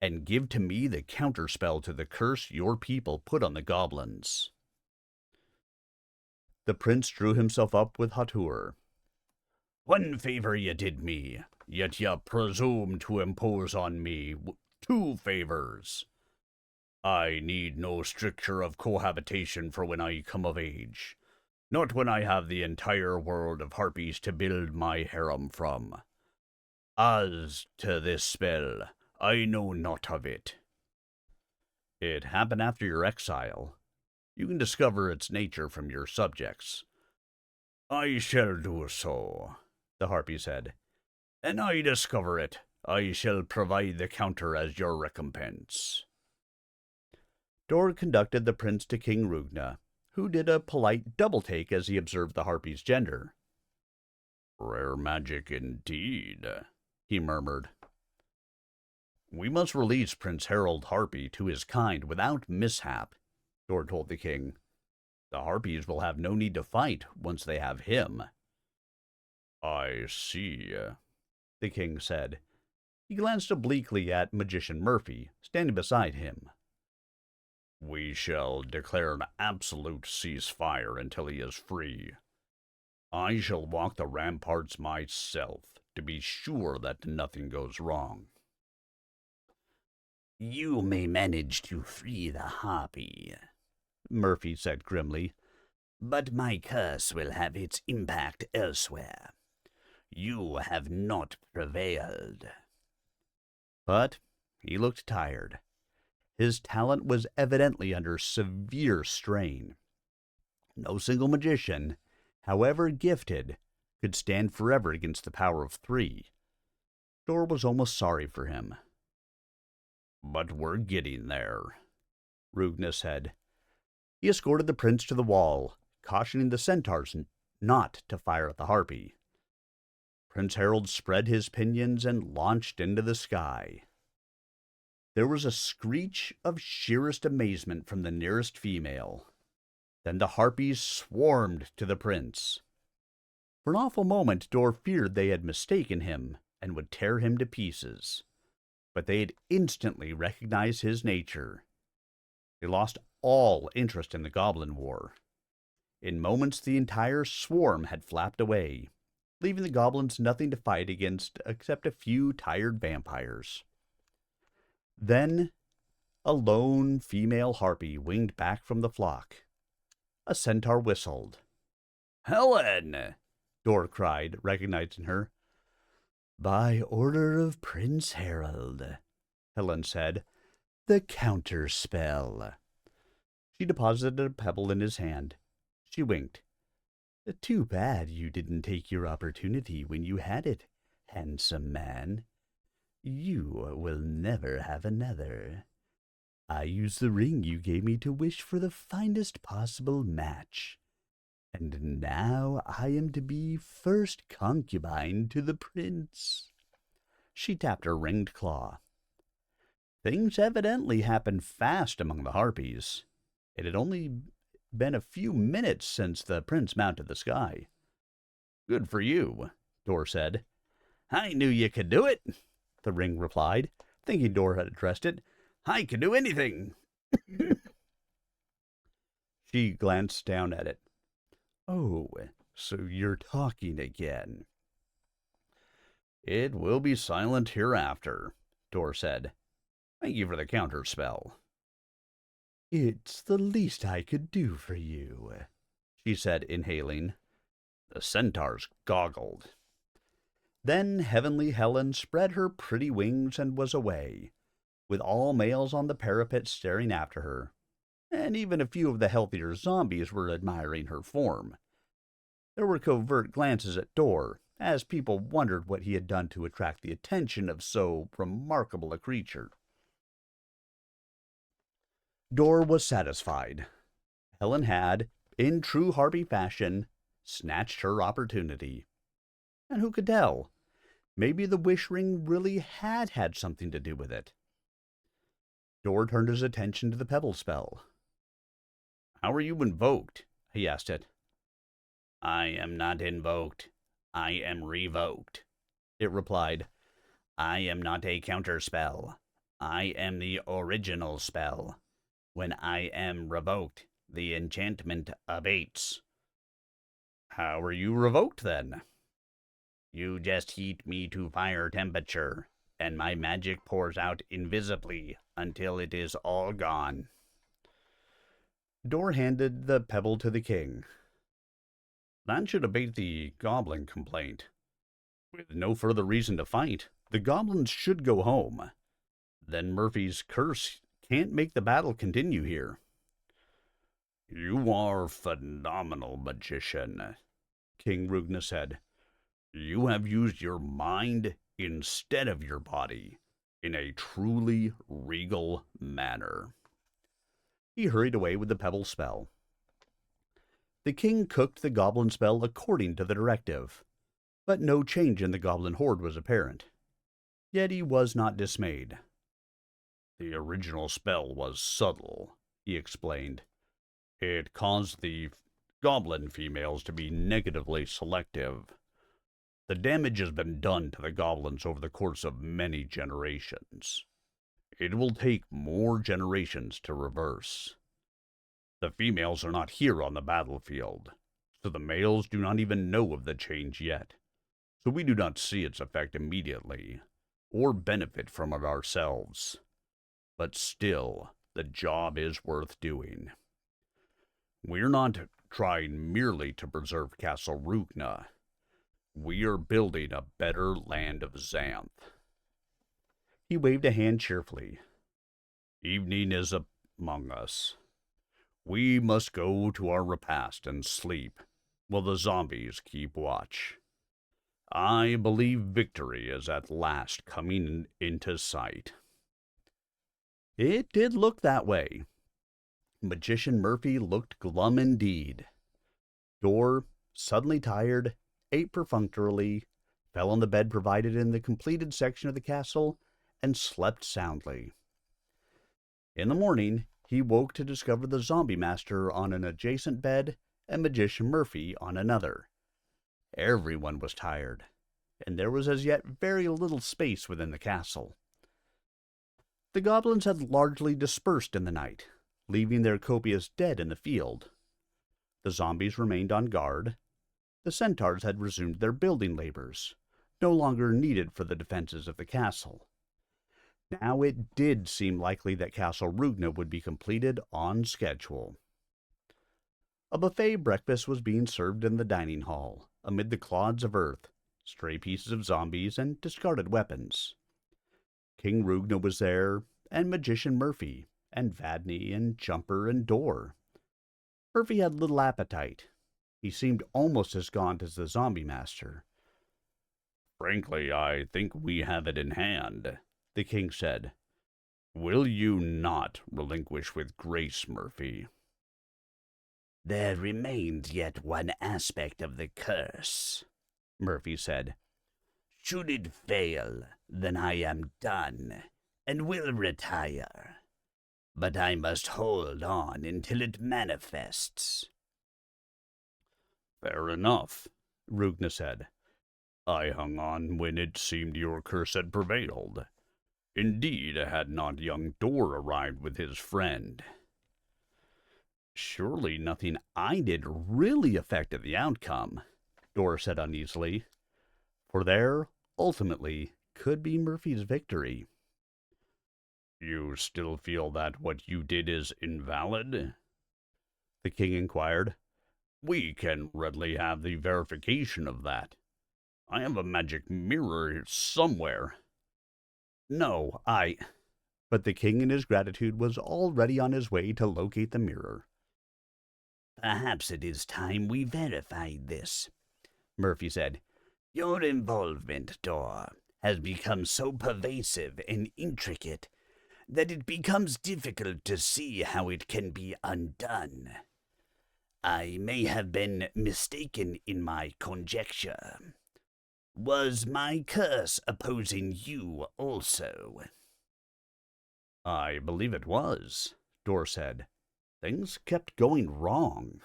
and give to me the counterspell to the curse your people put on the goblins." The prince drew himself up with hauteur. "One favor ye did me, yet ye presume to impose on me 2 favors. I need no stricture of cohabitation for when I come of age, not when I have the entire world of harpies to build my harem from. As to this spell, I know naught of it." "It happened after your exile. You can discover its nature from your subjects." "I shall do so," the harpy said. "An I discover it, I shall provide the counter as your recompense." Door conducted the prince to King Roogna, who did a polite double-take as he observed the harpy's gender. "Rare magic indeed," he murmured. "We must release Prince Harold Harpy to his kind without mishap," Door told the king. The harpies will have no need to fight once they have him. I see. The king said. He glanced obliquely at Magician Murphy, standing beside him. We shall declare an absolute ceasefire until he is free. I shall walk the ramparts myself to be sure that nothing goes wrong. You may manage to free the harpy, Murphy said grimly, but my curse will have its impact elsewhere. You have not prevailed. But he looked tired. His talent was evidently under severe strain. No single magician, however gifted, could stand forever against the power of 3. Dor was almost sorry for him. But we're getting there, Roogna said. He escorted the prince to the wall, cautioning the centaurs not to fire at the harpy. Prince Harold spread his pinions and launched into the sky. There was a screech of sheerest amazement from the nearest female. Then the harpies swarmed to the prince. For an awful moment, Dor feared they had mistaken him and would tear him to pieces. But they had instantly recognized his nature. They lost all interest in the Goblin War. In moments, the entire swarm had flapped away, leaving the goblins nothing to fight against except a few tired vampires. Then, a lone female harpy winged back from the flock. A centaur whistled. "Helen!" Dor cried, recognizing her. "By order of Prince Harold," Helen said. "The counterspell." She deposited a pebble in his hand. She winked. "Too bad you didn't take your opportunity when you had it, handsome man. You will never have another. I used the ring you gave me to wish for the finest possible match. And now I am to be first concubine to the prince." She tapped her ringed claw. Things evidently happened fast among the harpies. It had only been a few minutes since the prince mounted the sky. "Good for you," Dor said. "I knew you could do it," the ring replied, thinking Dor had addressed it. "I can do anything." She glanced down at it. "Oh, so you're talking again." "It will be silent hereafter," Dor said. "Thank you for the counterspell." "It's the least I could do for you," she said, inhaling. The centaurs goggled. Then Heavenly Helen spread her pretty wings and was away, with all males on the parapet staring after her, and even a few of the healthier zombies were admiring her form. There were covert glances at Dor, as people wondered what he had done to attract the attention of so remarkable a creature. Dor was satisfied. Helen had, in true harpy fashion, snatched her opportunity. And who could tell? Maybe the wish ring really had had something to do with it. Dor turned his attention to the pebble spell. "How are you invoked?" he asked it. "I am not invoked. I am revoked," it replied. "I am not a counterspell. I am the original spell. When I am revoked, the enchantment abates." "How are you revoked, then?" "You just heat me to fire temperature, and my magic pours out invisibly until it is all gone." Dor handed the pebble to the king. "That should abate the goblin complaint. With no further reason to fight, the goblins should go home. Then Murphy's curse can't make the battle continue here." "You are phenomenal, magician," King Roogna said. "You have used your mind instead of your body in a truly regal manner." He hurried away with the pebble spell. The king cooked the goblin spell according to the directive, but no change in the goblin horde was apparent. Yet he was not dismayed. "The original spell was subtle," he explained. It caused the goblin females to be negatively selective. The damage has been done to the goblins over the course of many generations. It will take more generations to reverse. The females are not here on the battlefield, so the males do not even know of the change yet, so we do not see its effect immediately, or benefit from it ourselves. But still, the job is worth doing. We're not trying merely to preserve Castle Roogna. We are building a better land of Xanth. He waved a hand cheerfully. Evening is among us. We must go to our repast and sleep, while the zombies keep watch. I believe victory is at last coming into sight. It did look that way. Magician Murphy looked glum indeed. Dor, suddenly tired, ate perfunctorily, fell on the bed provided in the completed section of the castle, and slept soundly. In the morning, he woke to discover the zombie master on an adjacent bed and Magician Murphy on another. Everyone was tired, and there was as yet very little space within the castle. The goblins had largely dispersed in the night, leaving their copious dead in the field. The zombies remained on guard. The centaurs had resumed their building labors, no longer needed for the defenses of the castle. Now it did seem likely that Castle Roogna would be completed on schedule. A buffet breakfast was being served in the dining hall, amid the clods of earth, stray pieces of zombies, and discarded weapons. King Roogna was there, and Magician Murphy, and Vadney, and Jumper, and Dor. Murphy had little appetite. He seemed almost as gaunt as the zombie master. Frankly, I think we have it in hand, the king said. Will you not relinquish with grace, Murphy? There remains yet one aspect of the curse, Murphy said. Should it fail, then I am done, and will retire. But I must hold on until it manifests. Fair enough, Roogna said. I hung on when it seemed your curse had prevailed. Indeed, had not young Dor arrived with his friend. Surely nothing I did really affected the outcome, Dor said uneasily, for there, ultimately, could be Murphy's victory. You still feel that what you did is invalid? The king inquired. We can readily have the verification of that. I have a magic mirror somewhere. No, But the king in his gratitude was already on his way to locate the mirror. Perhaps it is time we verified this, Murphy said. Your involvement, Dor, has become so pervasive and intricate that it becomes difficult to see how it can be undone. I may have been mistaken in my conjecture. Was my curse opposing you also? I believe it was, Dor said. Things kept going wrong.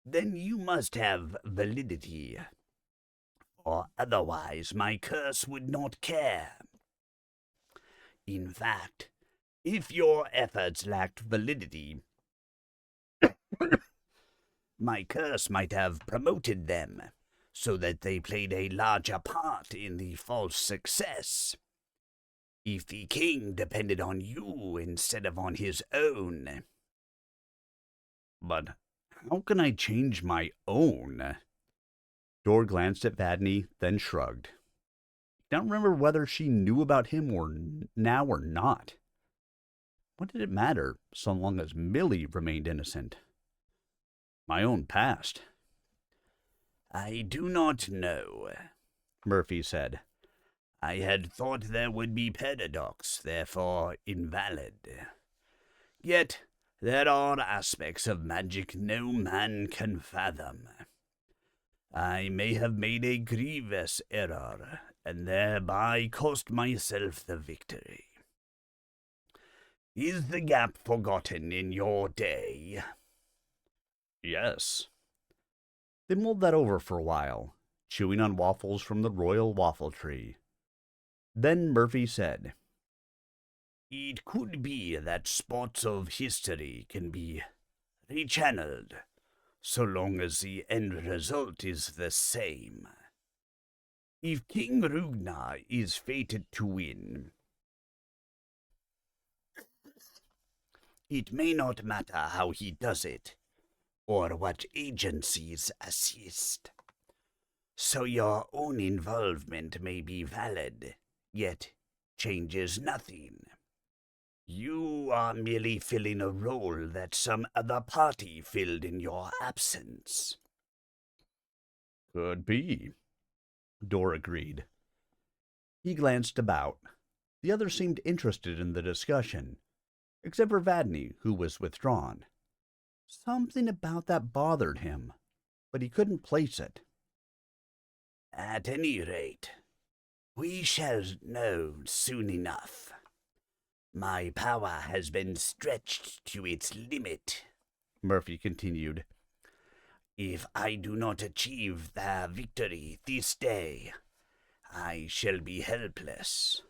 Then you must have validity, or otherwise my curse would not care. In fact, if your efforts lacked validity, my curse might have promoted them, so that they played a larger part in the false success. If the king depended on you instead of on his own. But how can I change my own? Dor glanced at Vadney, then shrugged. I don't remember whether she knew about him now or not. What did it matter, so long as Millie remained innocent? My own past. I do not know, Murphy said. I had thought there would be paradox, therefore invalid. Yet there are aspects of magic no man can fathom. I may have made a grievous error, and thereby cost myself the victory. Is the gap forgotten in your day? Yes. They mulled that over for a while, chewing on waffles from the royal waffle tree. Then Murphy said, It could be that spots of history can be rechanneled, so long as the end result is the same. If King Roogna is fated to win, it may not matter how he does it, or what agencies assist. So your own involvement may be valid, yet changes nothing. You are merely filling a role that some other party filled in your absence. Could be, Dor agreed. He glanced about. The others seemed interested in the discussion, except for Vadney, who was withdrawn. Something about that bothered him, but he couldn't place it. At any rate, we shall know soon enough. My power has been stretched to its limit, Murphy continued. If I do not achieve their victory this day, I shall be helpless.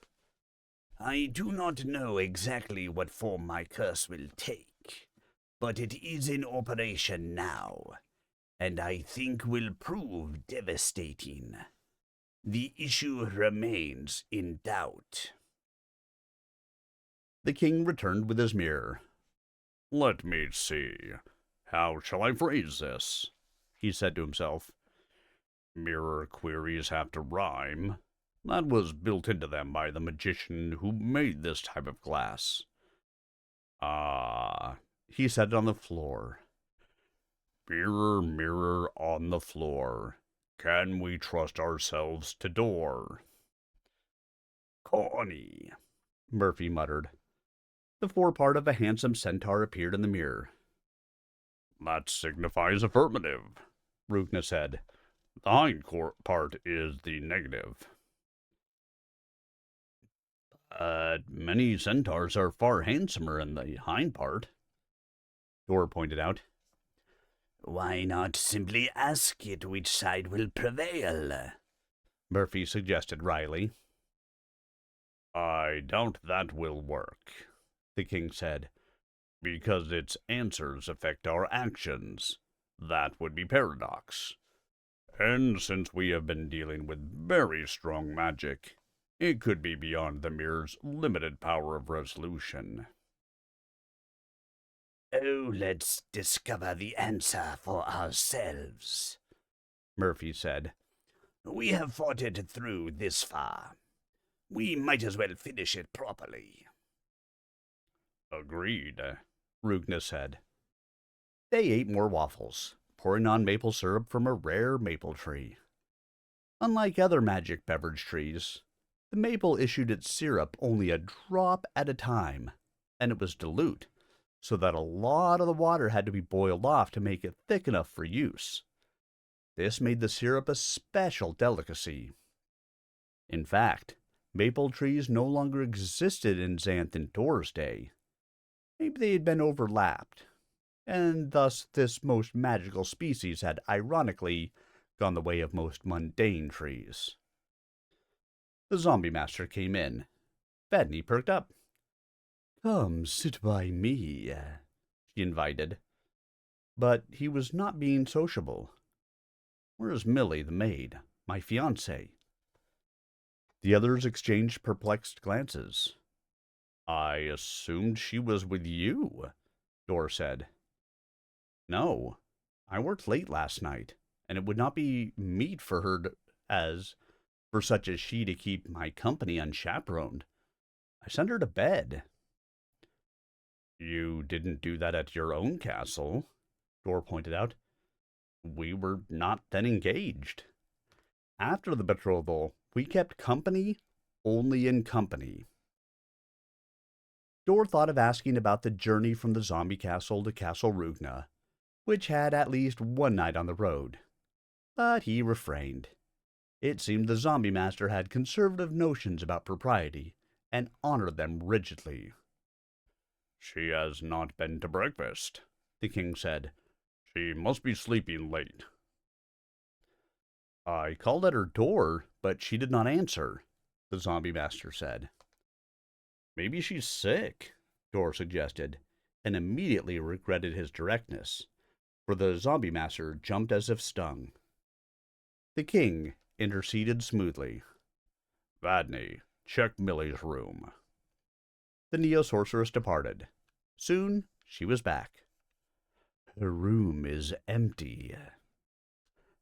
I do not know exactly what form my curse will take, but it is in operation now, and I think will prove devastating. The issue remains in doubt. The king returned with his mirror. Let me see. How shall I phrase this? He said to himself. Mirror queries have to rhyme. That was built into them by the magician who made this type of glass. He said it on the floor. Mirror, mirror on the floor, can we trust ourselves to door? Corny, Murphy muttered. The forepart of a handsome centaur appeared in the mirror. That signifies affirmative, Roogna said. The hind part is the negative. Many centaurs are far handsomer in the hind part, Dor pointed out. Why not simply ask it which side will prevail? Murphy suggested wryly. I doubt that will work, the king said, because its answers affect our actions. That would be paradox. And since we have been dealing with very strong magic, it could be beyond the mirror's limited power of resolution. Oh, let's discover the answer for ourselves, Murphy said. We have fought it through this far. We might as well finish it properly. Agreed, Roogna said. They ate more waffles, pouring on maple syrup from a rare maple tree. Unlike other magic beverage trees, the maple issued its syrup only a drop at a time, and it was dilute, so that a lot of the water had to be boiled off to make it thick enough for use. This made the syrup a special delicacy. In fact, maple trees no longer existed in Xanth in Dor's day. Maybe they had been overlapped, and thus this most magical species had ironically gone the way of most mundane trees. The zombie master came in. Vadney perked up. Come sit by me, she invited. But he was not being sociable. Where's Millie, the maid, my fiancée? The others exchanged perplexed glances. I assumed she was with you, Dor said. No, I worked late last night, and it would not be meet for her for such as she to keep my company unchaperoned. I sent her to bed. You didn't do that at your own castle, Dor pointed out. We were not then engaged. After the betrothal, we kept company only in company. Dor thought of asking about the journey from the zombie castle to Castle Roogna, which had at least one night on the road. But he refrained. It seemed the zombie master had conservative notions about propriety and honored them rigidly. She has not been to breakfast, the king said. She must be sleeping late. I called at her door, but she did not answer, the zombie master said. Maybe she's sick, Dor suggested, and immediately regretted his directness, for the zombie master jumped as if stung. The king interceded smoothly. Vadney, check Millie's room. The neo-sorceress departed. Soon she was back. Her room is empty.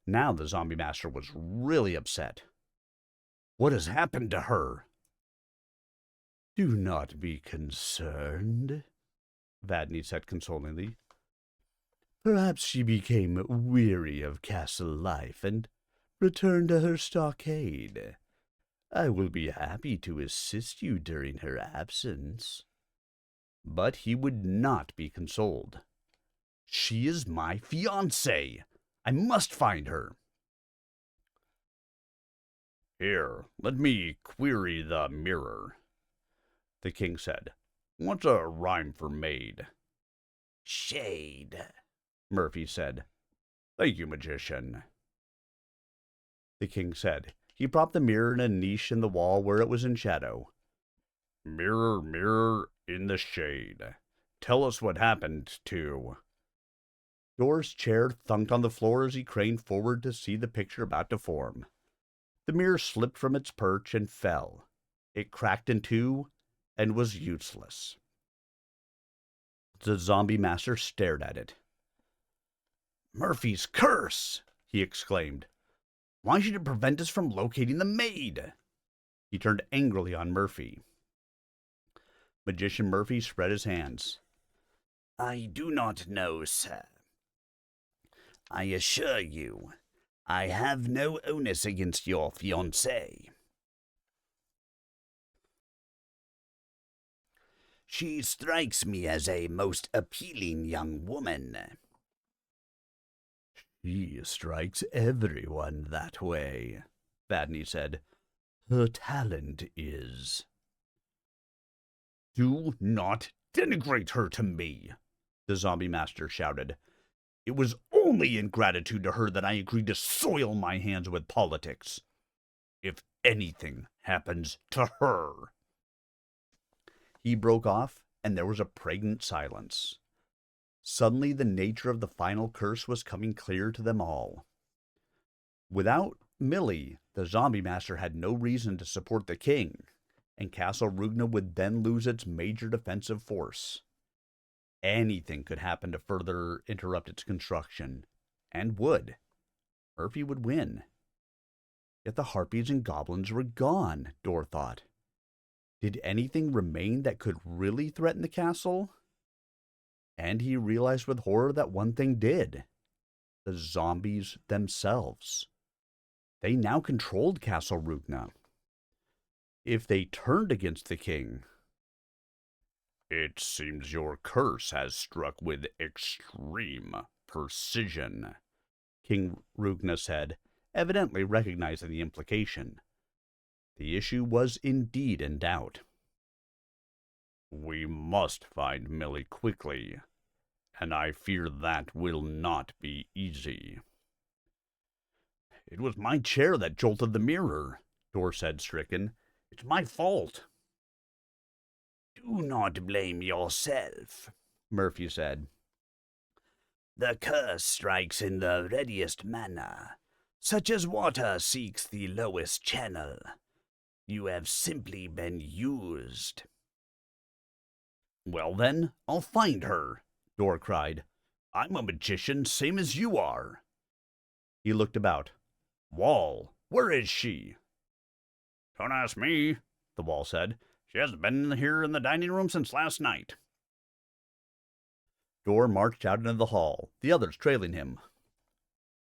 Now the zombie master was really upset. What has happened to her? Do not be concerned, Vadney said consolingly. Perhaps she became weary of castle life and returned to her stockade. I will be happy to assist you during her absence. But he would not be consoled. She is my fiancée. I must find her. Here, let me query the mirror, the king said. What's a rhyme for maid? Shade, Murphy said. Thank you, magician, the king said. He propped the mirror in a niche in the wall where it was in shadow. Mirror, mirror in the shade, tell us what happened to... Dor's chair thunked on the floor as he craned forward to see the picture about to form. The mirror slipped from its perch and fell. It cracked in two and was useless. The zombie master stared at it. Murphy's curse! He exclaimed. Why should it prevent us from locating the maid? He turned angrily on Murphy. Magician Murphy spread his hands. I do not know, sir. I assure you, I have no onus against your fiancée. She strikes me as a most appealing young woman. She strikes everyone that way, Vadney said. Her talent is... Do not denigrate her to me, the zombie master shouted. It was only in gratitude to her that I agreed to soil my hands with politics. If anything happens to her... He broke off, and there was a pregnant silence. Suddenly, the nature of the final curse was coming clear to them all. Without Millie, the zombie master had no reason to support the king, and Castle Roogna would then lose its major defensive force. Anything could happen to further interrupt its construction, and would. Murphy would win. Yet the harpies and goblins were gone, Dor thought. Did anything remain that could really threaten the castle? And he realized with horror that one thing did. The zombies themselves. They now controlled Castle Roogna. If they turned against the king... It seems your curse has struck with extreme precision, King Roogna said, evidently recognizing the implication. The issue was indeed in doubt. We must find Millie quickly, and I fear that will not be easy. It was my chair that jolted the mirror, Dor said, stricken. It's my fault. Do not blame yourself, Murphy said. The curse strikes in the readiest manner, such as water seeks the lowest channel. You have simply been used. Well then, I'll find her, Dor cried. I'm a magician, same as you are. He looked about. Wall, where is she? Don't ask me, the wall said. She hasn't been here in the dining room since last night. Dor marched out into the hall, the others trailing him.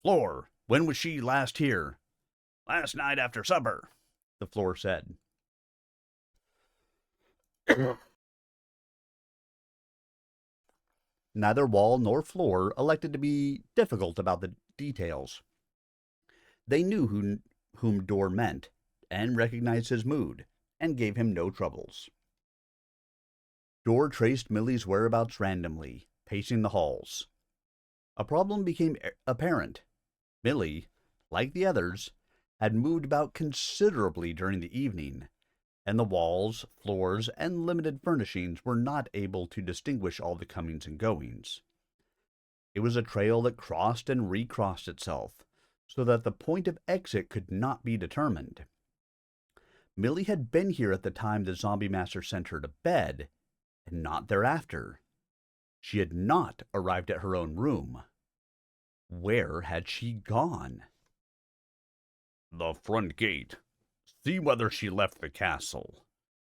Floor, when was she last here? Last night after supper, the floor said. Neither wall nor floor elected to be difficult about the details. They knew whom Dor meant, and recognized his mood, and gave him no troubles. Dor traced Millie's whereabouts randomly, pacing the halls. A problem became apparent. Millie, like the others, had moved about considerably during the evening, and the walls, floors, and limited furnishings were not able to distinguish all the comings and goings. It was a trail that crossed and recrossed itself, so that the point of exit could not be determined. Millie had been here at the time the zombie master sent her to bed, and not thereafter. She had not arrived at her own room. Where had she gone? The front gate. See whether she left the castle,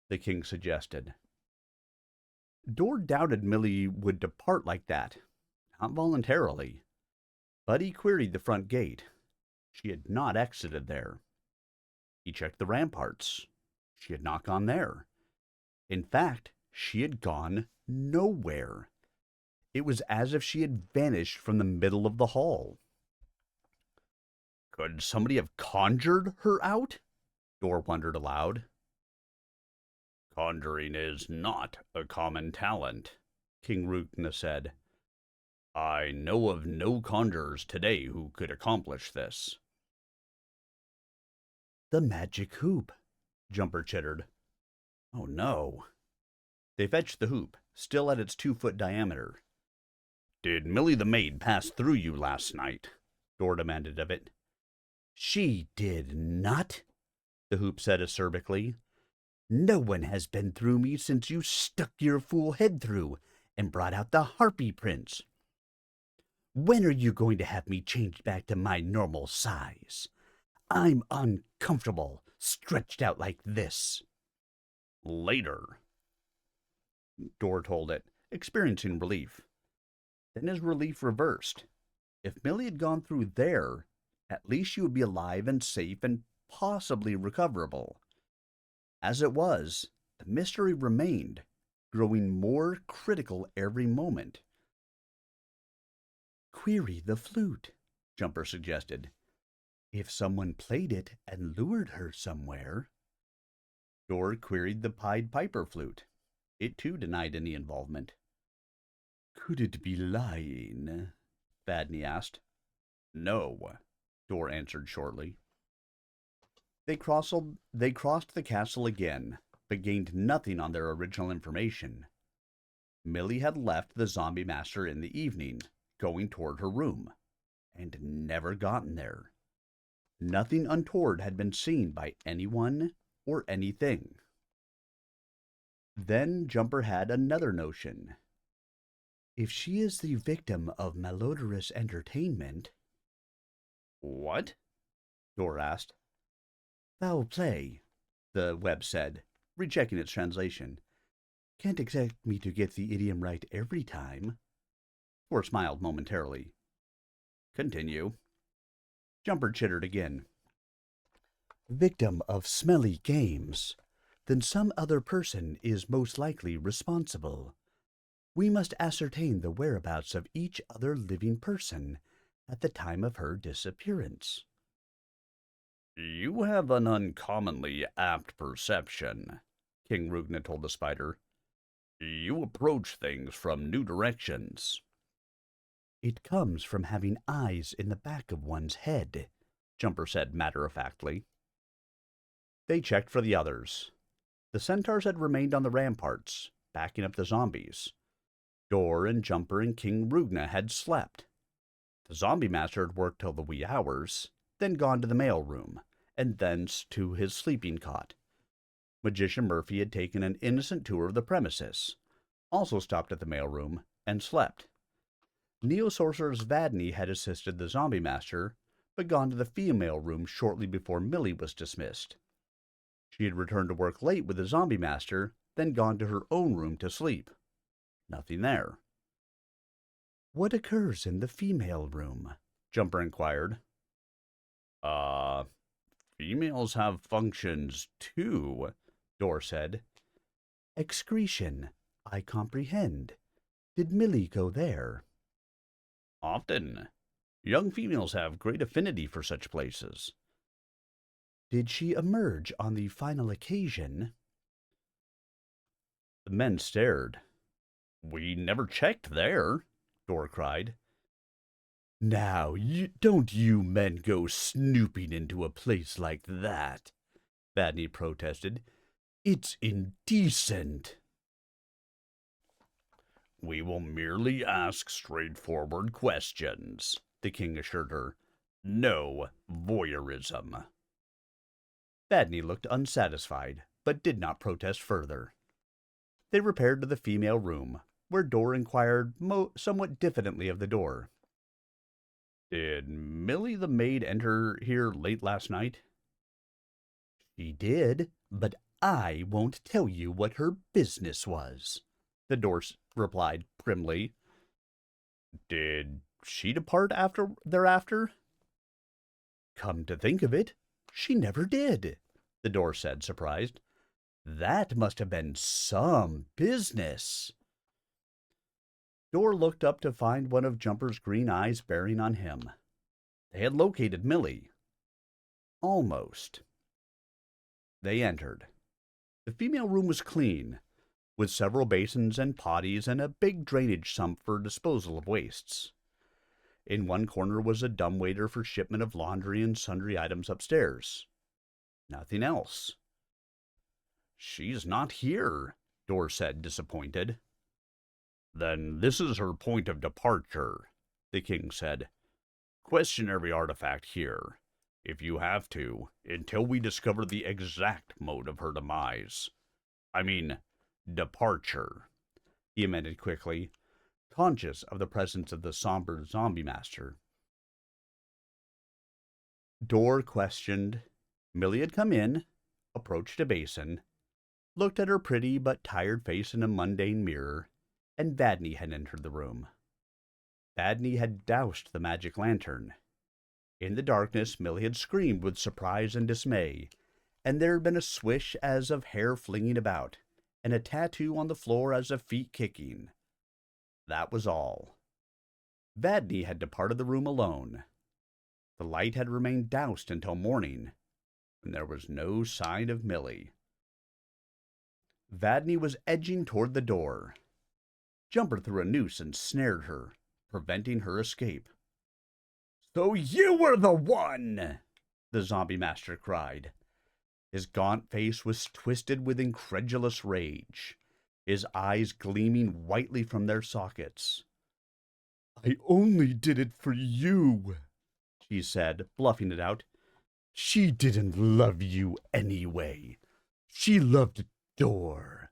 the king suggested. Dor doubted Millie would depart like that, not voluntarily. But he queried the front gate. She had not exited there. He checked the ramparts. She had not gone there. In fact, she had gone nowhere. It was as if she had vanished from the middle of the hall. Could somebody have conjured her out? Dor wondered aloud. Conjuring is not a common talent, King Roogna said. I know of no conjurers today who could accomplish this. The magic hoop, Jumper chittered. Oh no. They fetched the hoop, still at its 2-foot diameter. Did Millie the maid pass through you last night? Dor demanded of it. She did not, the hoop said acerbically. No one has been through me since you stuck your fool head through and brought out the harpy prince. When are you going to have me changed back to my normal size? I'm uncomfortable, stretched out like this. Later, Dor told it, experiencing relief. Then his relief reversed. If Millie had gone through there, at least she would be alive and safe and possibly recoverable. As it was, the mystery remained, growing more critical every moment. Query the flute, Jumper suggested. If someone played it and lured her somewhere. Dor queried the Pied Piper flute. It too denied any involvement. Could it be lying? Vadney asked. No, Dor answered shortly. They crossed the castle again, but gained nothing on their original information. Millie had left the zombie master in the evening, going toward her room, and never gotten there. Nothing untoward had been seen by anyone or anything. Then Jumper had another notion. If she is the victim of malodorous entertainment... What? Dor asked. Foul play, the web said, rechecking its translation. Can't expect me to get the idiom right every time. Dor smiled momentarily. Continue. Jumper chittered again. Victim of smelly games. Then some other person is most likely responsible. We must ascertain the whereabouts of each other living person at the time of her disappearance. You have an uncommonly apt perception, King Roogna told the spider. You approach things from new directions. It comes from having eyes in the back of one's head, Jumper said matter-of-factly. They checked for the others. The centaurs had remained on the ramparts, backing up the zombies. Dor and Jumper and King Roogna had slept. The zombie master had worked till the wee hours, then gone to the mail room, and thence to his sleeping cot. Magician Murphy had taken an innocent tour of the premises, also stopped at the mail room, and slept. Neo-sorceress Vadney had assisted the zombie master, but gone to the female room shortly before Millie was dismissed. She had returned to work late with the zombie master, then gone to her own room to sleep. Nothing there. What occurs in the female room? Jumper inquired. Females have functions too, Dor said. Excretion, I comprehend. Did Millie go there? Often. Young females have great affinity for such places. Did she emerge on the final occasion? The men stared. We never checked there, Dor cried. Now, don't you men go snooping into a place like that, Vadney protested. It's indecent. We will merely ask straightforward questions, the king assured her. No voyeurism. Vadney looked unsatisfied, but did not protest further. They repaired to the female room, where Dor inquired somewhat diffidently of the door. Did Millie the maid enter here late last night? She did, but I won't tell you what her business was, the Dor replied primly. Did she depart thereafter? Come to think of it, she never did, the Dor said, surprised. That must have been some business. Dor looked up to find one of Jumper's green eyes bearing on him. They had located Millie. Almost. They entered. The female room was clean, with several basins and potties and a big drainage sump for disposal of wastes. In one corner was a dumbwaiter for shipment of laundry and sundry items upstairs. Nothing else. She's not here, Dor said, disappointed. Then this is her point of departure, the king said. Question every artifact here, if you have to, until we discover the exact mode of her demise. I mean, departure, he amended quickly, conscious of the presence of the somber zombie master. Dor questioned. Millie had come in, approached a basin, looked at her pretty but tired face in a mundane mirror, and Vadney had entered the room. Vadney had doused the magic lantern. In the darkness, Millie had screamed with surprise and dismay, and there had been a swish as of hair flinging about, and a tattoo on the floor as of feet kicking. That was all. Vadney had departed the room alone. The light had remained doused until morning, and there was no sign of Millie. Vadney was edging toward the door. Jumper threw a noose and snared her, preventing her escape. "So you were the one!" the zombie master cried. His gaunt face was twisted with incredulous rage, his eyes gleaming whitely from their sockets. "I only did it for you," she said, bluffing it out. "She didn't love you anyway. She loved Dor.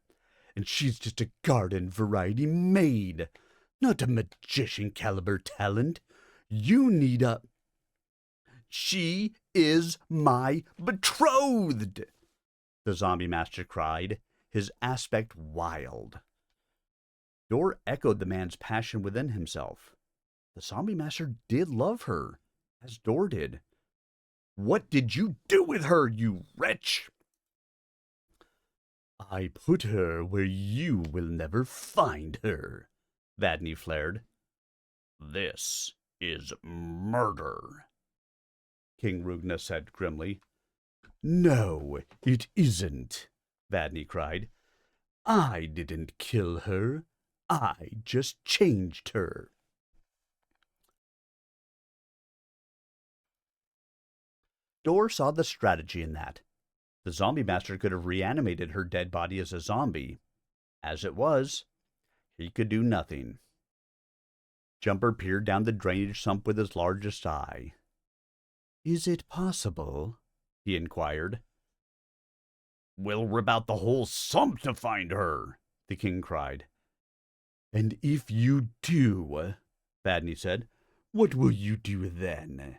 And she's just a garden variety maid, not a magician caliber talent. You need a... She is my betrothed!" the zombie master cried, his aspect wild. Dor echoed the man's passion within himself. The zombie master did love her, as Dor did. "What did you do with her, you wretch?" "I put her where you will never find her," Vadney flared. "This is murder," King Roogna said grimly. "No, it isn't," Vadney cried. "I didn't kill her. I just changed her." Dor saw the strategy in that. The zombie master could have reanimated her dead body as a zombie. As it was, he could do nothing. Jumper peered down the drainage sump with his largest eye. "Is it possible?" he inquired. "We'll rip out the whole sump to find her," the king cried. "And if you do," Vadney said, "what will you do then?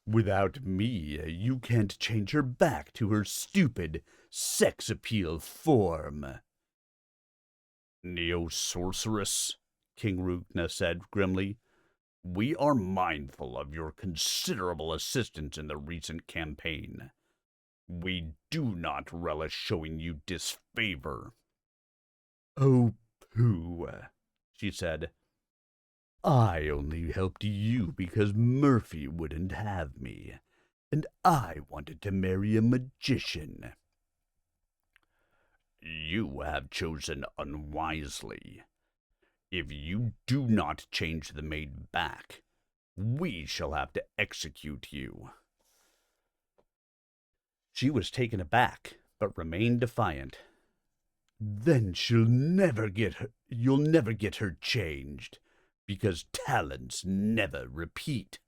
Without me, you can't change her back to her stupid sex appeal form." "Neo-sorceress," King Roogna said grimly, "we are mindful of your considerable assistance in the recent campaign. We do not relish showing you disfavor." "Oh, pooh," she said. "I only helped you because Murphy wouldn't have me, and I wanted to marry a magician." "You have chosen unwisely. If you do not change the maid back, We shall have to execute you." She was taken aback, but remained defiant. "Then you'll never get her changed, because talents never repeat."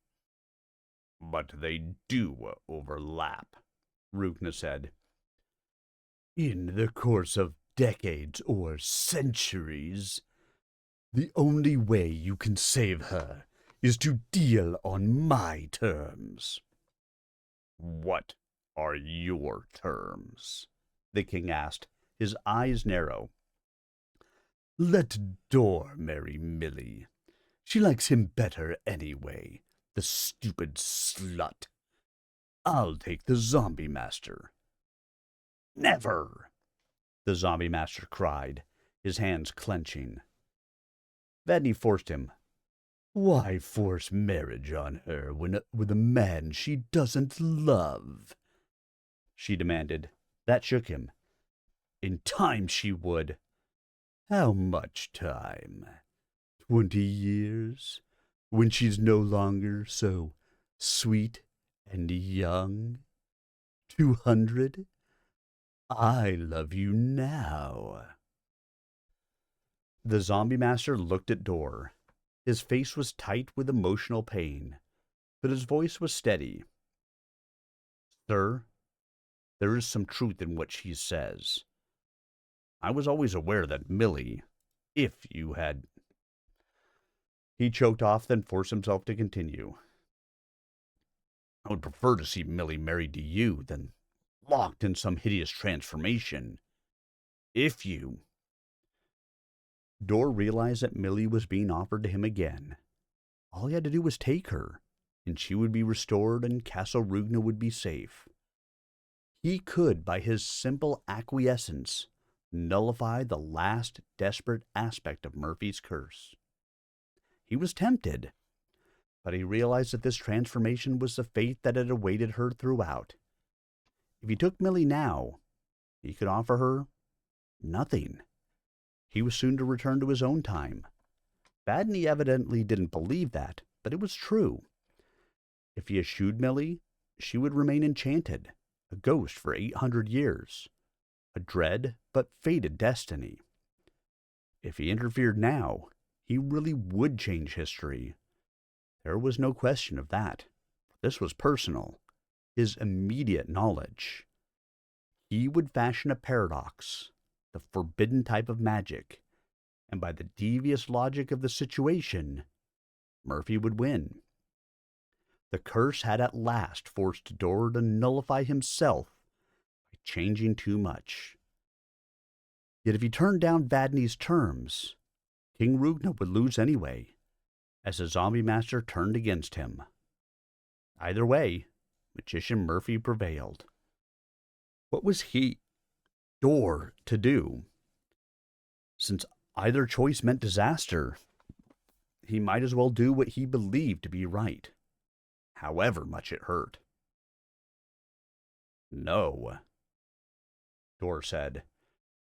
"But they do overlap," Roogna said. "In the course of decades or centuries. The only way you can save her is to deal on my terms." "What are your terms?" the king asked, his eyes narrow. "Let Dor marry Millie. She likes him better anyway, the stupid slut. I'll take the zombie master." "Never!" the zombie master cried, his hands clenching. Vadney forced him. "Why force marriage on her with a man she doesn't love?" she demanded. That shook him. "In time she would." "How much time? 20 years? When she's no longer so sweet and young? 200? I love you now." The zombie master looked at Dor. His face was tight with emotional pain, but his voice was steady. "Sir, there is some truth in what she says. I was always aware that Millie, if you had—" He choked off, then forced himself to continue. "I would prefer to see Millie married to you than locked in some hideous transformation. If you—" Dor realized that Millie was being offered to him again. All he had to do was take her, and she would be restored and Castle Roogna would be safe. He could, by his simple acquiescence, nullify the last desperate aspect of Murphy's curse. He was tempted, but he realized that this transformation was the fate that had awaited her throughout. If he took Millie now, he could offer her nothing. He was soon to return to his own time. Vadney evidently didn't believe that, but it was true. If he eschewed Millie, she would remain enchanted, a ghost for 800 years, a dread but fated destiny. If he interfered now, he really would change history. There was no question of that. This was personal, his immediate knowledge. He would fashion a paradox, the forbidden type of magic, and by the devious logic of the situation, Murphy would win. The curse had at last forced Dor to nullify himself by changing too much. Yet if he turned down Vadney's terms, King Roogna would lose anyway, as the zombie master turned against him. Either way, Magician Murphy prevailed. What was Dor, to do? Since either choice meant disaster, he might as well do what he believed to be right, however much it hurt. "No," Dor said,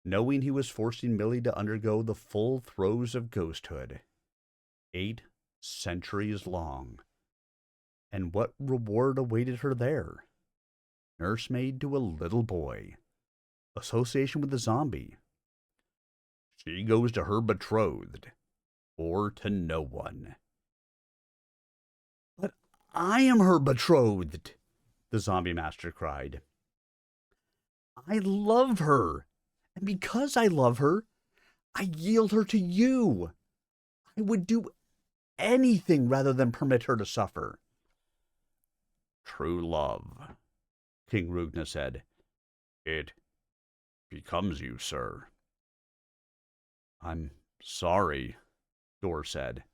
knowing he was forcing Millie to undergo the full throes of ghosthood. 8 centuries long. And what reward awaited her there? Nursemaid to a little boy. Association with the zombie. She goes to her betrothed, or to no one. "But I am her betrothed," the zombie master cried. "I love her, and because I love her, I yield her to you. I would do anything rather than permit her to suffer." "True love," King Roogna said. "It becomes you, sir." "I'm sorry," Dor said.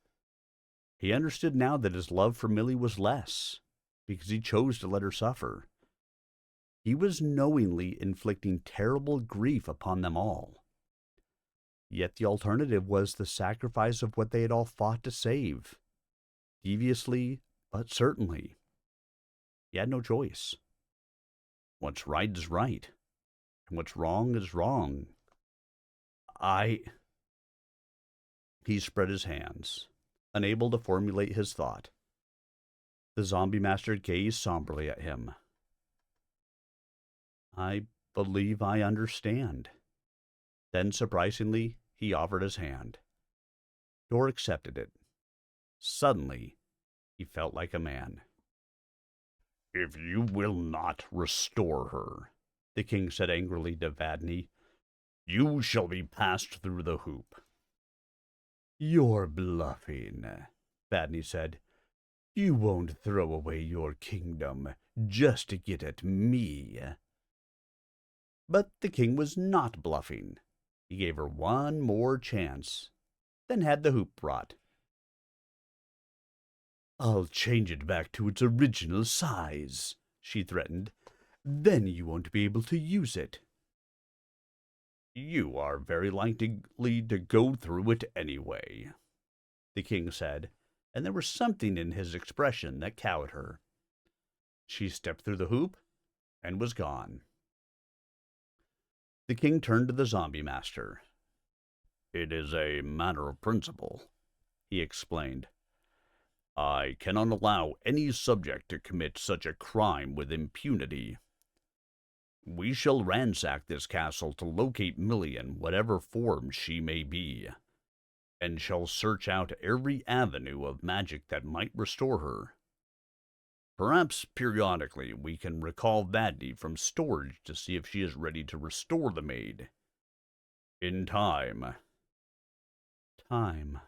He understood now that his love for Millie was less, because he chose to let her suffer. He was knowingly inflicting terrible grief upon them all. Yet the alternative was the sacrifice of what they had all fought to save. Deviously, but certainly. He had no choice. What's right is right, and what's wrong is wrong. He spread his hands, unable to formulate his thought. The zombie master gazed somberly at him. I believe I understand. Then, surprisingly, he offered his hand. Dor accepted it. Suddenly, he felt like a man. If you will not restore her, the king said angrily to Vadni, you shall be passed through the hoop. You're bluffing, Vadni said. You won't throw away your kingdom just to get at me. But the king was not bluffing. He gave her one more chance, then had the hoop brought. I'll change it back to its original size, she threatened. Then you won't be able to use it. You are very likely to go through it anyway, the king said, and there was something in his expression that cowed her. She stepped through the hoop and was gone. The king turned to the zombie master. It is a matter of principle, he explained. I cannot allow any subject to commit such a crime with impunity. We shall ransack this castle to locate Millie in whatever form she may be, and shall search out every avenue of magic that might restore her. Perhaps periodically we can recall Vadni from storage to see if she is ready to restore the maid. In time. Time,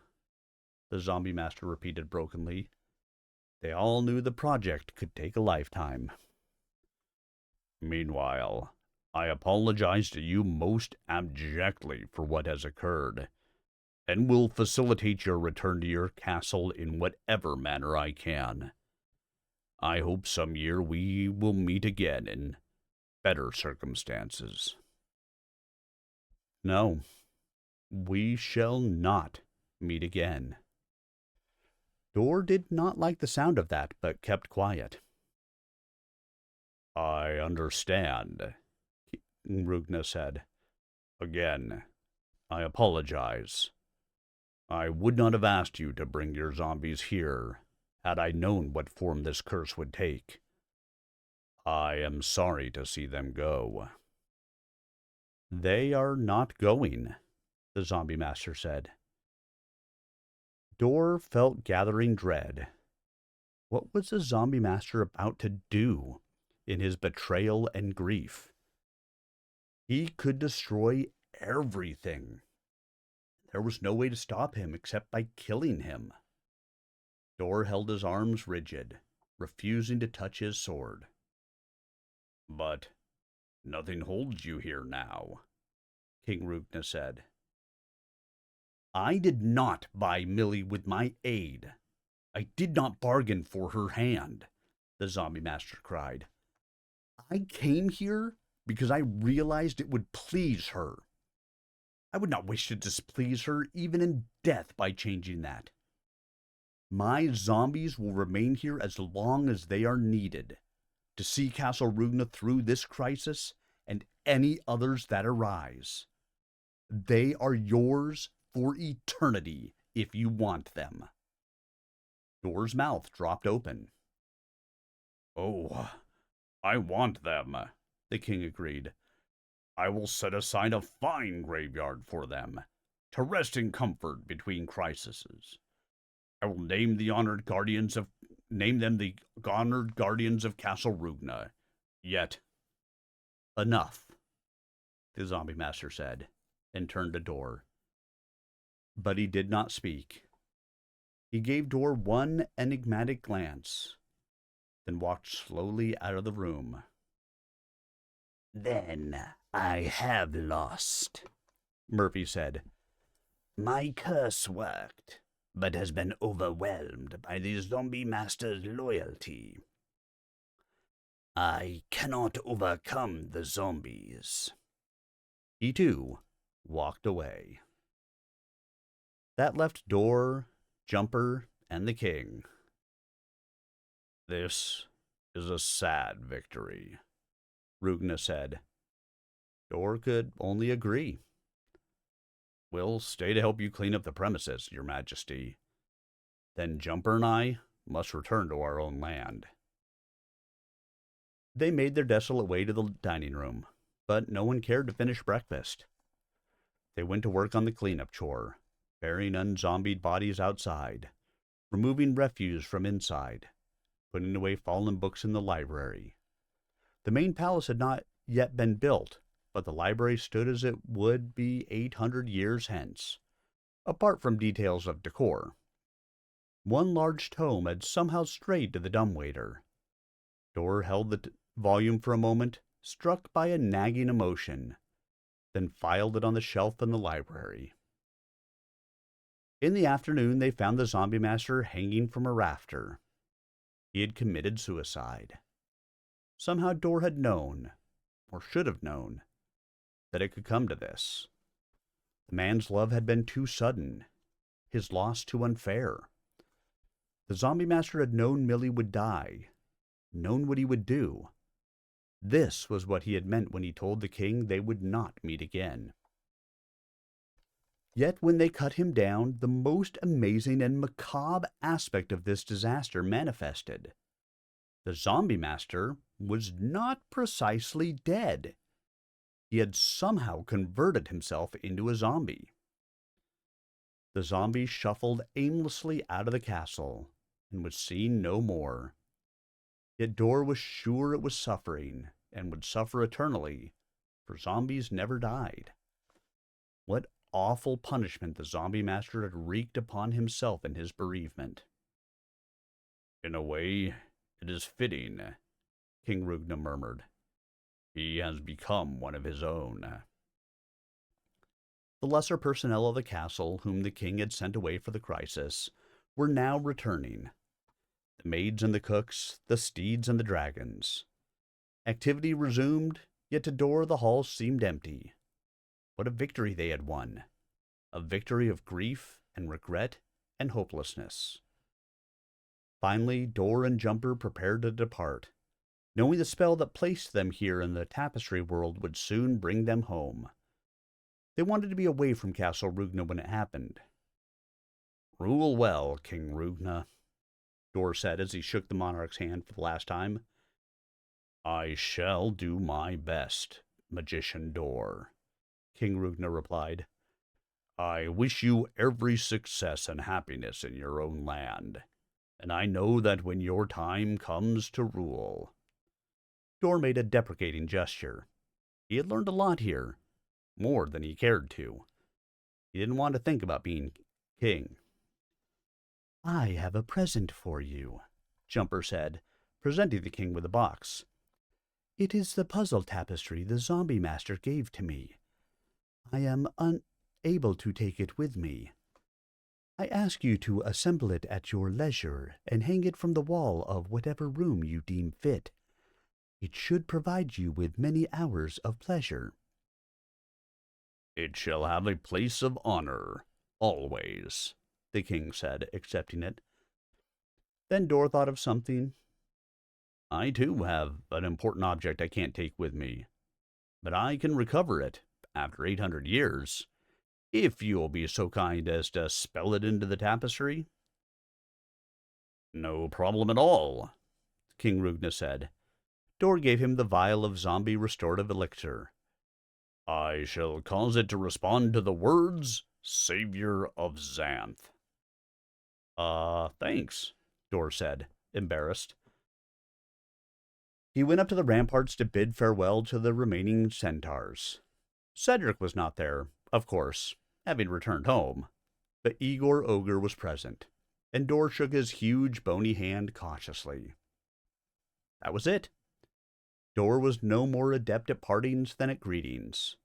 the zombie master repeated brokenly. They all knew the project could take a lifetime. Meanwhile, I apologize to you most abjectly for what has occurred, and will facilitate your return to your castle in whatever manner I can. I hope some year we will meet again in better circumstances. No, we shall not meet again. Dor did not like the sound of that, but kept quiet. I understand, Roogna said. Again, I apologize. I would not have asked you to bring your zombies here had I known what form this curse would take. I am sorry to see them go. They are not going, the zombie master said. Dor felt gathering dread. What was the zombie master about to do in his betrayal and grief? He could destroy everything. There was no way to stop him except by killing him. Dor held his arms rigid, refusing to touch his sword. But nothing holds you here now, King Roogna said. I did not buy Millie with my aid. I did not bargain for her hand, the zombie master cried. I came here because I realized it would please her. I would not wish to displease her even in death by changing that. My zombies will remain here as long as they are needed to see Castle Roogna through this crisis and any others that arise. They are yours for eternity if you want them. Dor's mouth dropped open. Oh, I want them, the king agreed. I will set aside a fine graveyard for them, to rest in comfort between crises. I will name them the honored guardians of Castle Roogna. Yet, enough, the zombie master said, and turned to Dor. But he did not speak. He gave Dor one enigmatic glance, then walked slowly out of the room. Then I have lost, Murphy said. My curse worked, but has been overwhelmed by the zombie master's loyalty. I cannot overcome the zombies. He, too, walked away. That left Dor, Jumper, and the king. This is a sad victory, Roogna said. Dor could only agree. We'll stay to help you clean up the premises, Your Majesty. Then Jumper and I must return to our own land. They made their desolate way to the dining room, but no one cared to finish breakfast. They went to work on the cleanup chore, burying unzombied bodies outside, removing refuse from inside, putting away fallen books in the library. The main palace had not yet been built, but the library stood as it would be 800 years hence, apart from details of decor. One large tome had somehow strayed to the dumbwaiter. Dor held the volume for a moment, struck by a nagging emotion, then filed it on the shelf in the library. In the afternoon, they found the zombie master hanging from a rafter. He had committed suicide. Somehow Dor had known, or should have known, that it could come to this. The man's love had been too sudden, his loss too unfair. The zombie master had known Millie would die, known what he would do. This was what he had meant when he told the king they would not meet again. Yet when they cut him down, the most amazing and macabre aspect of this disaster manifested. The zombie master was not precisely dead. He had somehow converted himself into a zombie. The zombie shuffled aimlessly out of the castle and was seen no more. Yet Dor was sure it was suffering, and would suffer eternally, for zombies never died. What awful punishment the zombie master had wreaked upon himself in his bereavement. In a way, it is fitting, King Roogna murmured. He has become one of his own. The lesser personnel of the castle, whom the king had sent away for the crisis, were now returning. The maids and the cooks, the steeds and the dragons. Activity resumed, yet to Dor the hall seemed empty. What a victory they had won! A victory of grief and regret and hopelessness. Finally, Dor and Jumper prepared to depart, knowing the spell that placed them here in the tapestry world would soon bring them home. They wanted to be away from Castle Roogna when it happened. Rule well, King Roogna, Dor said as he shook the monarch's hand for the last time. I shall do my best, Magician Dor, King Roogna replied. I wish you every success and happiness in your own land, and I know that when your time comes to rule. Dor made a deprecating gesture. He had learned a lot here, more than he cared to. He didn't want to think about being king. I have a present for you, Jumper said, presenting the king with a box. It is the puzzle tapestry the zombie master gave to me. I am unable to take it with me. I ask you to assemble it at your leisure and hang it from the wall of whatever room you deem fit. It should provide you with many hours of pleasure. It shall have a place of honor, always, the king said, accepting it. Then Dor thought of something. I, too, have an important object I can't take with me, but I can recover it after 800 years, if you will be so kind as to spell it into the tapestry. No problem at all, King Roogna said. Dor gave him the vial of zombie restorative elixir. I shall cause it to respond to the words, Savior of Xanth. Thanks, Dor said, embarrassed. He went up to the ramparts to bid farewell to the remaining centaurs. Cedric was not there, of course, having returned home, but Igor Ogre was present, and Dor shook his huge bony hand cautiously. That was it. Dor was no more adept at partings than at greetings.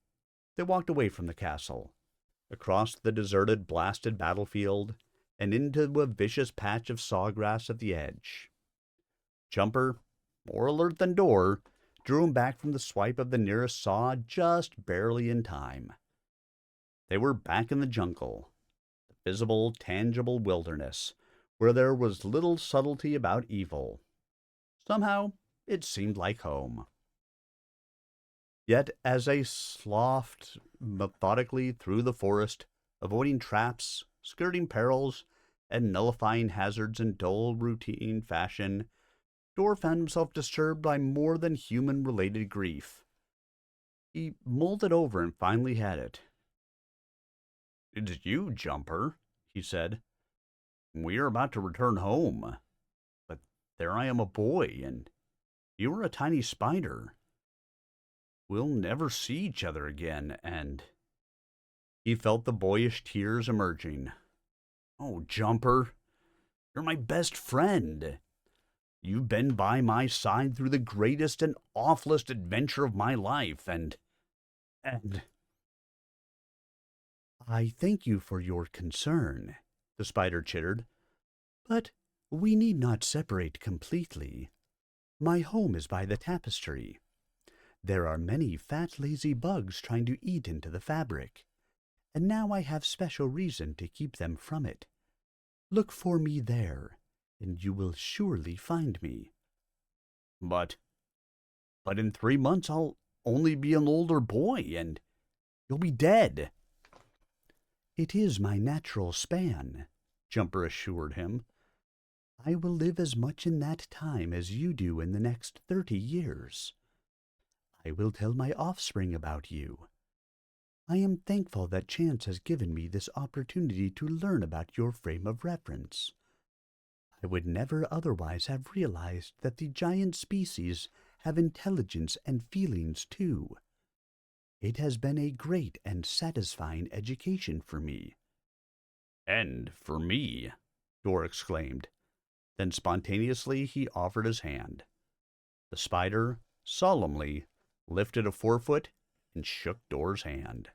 They walked away from the castle, across the deserted, blasted battlefield, and into a vicious patch of sawgrass at the edge. Jumper, more alert than Dor, drew him back from the swipe of the nearest saw just barely in time. They were back in the jungle, the visible, tangible wilderness, where there was little subtlety about evil. Somehow, it seemed like home. Yet, as they sloughed methodically through the forest, avoiding traps, skirting perils, and nullifying hazards in dull, routine fashion, Dor found himself disturbed by more than human-related grief. He mulled it over and finally had it. "It's you, Jumper," he said. "We are about to return home, but there I am a boy, and you are a tiny spider. We'll never see each other again, and—" He felt the boyish tears emerging. "Oh, Jumper, you're my best friend. You've been by my side through the greatest and awfulest adventure of my life, and... "I thank you for your concern," the spider chittered, "but we need not separate completely. My home is by the tapestry. There are many fat, lazy bugs trying to eat into the fabric, and now I have special reason to keep them from it. Look for me there, and you will surely find me." But in 3 months I'll only be an older boy, and you'll be dead." "It is my natural span," Jumper assured him. "I will live as much in that time as you do in the next 30 years. I will tell my offspring about you. I am thankful that chance has given me this opportunity to learn about your frame of reference. I would never otherwise have realized that the giant species have intelligence and feelings too. It has been a great and satisfying education for me." "And for me," Dor exclaimed. Then spontaneously he offered his hand. The spider solemnly lifted a forefoot and shook Dor's hand.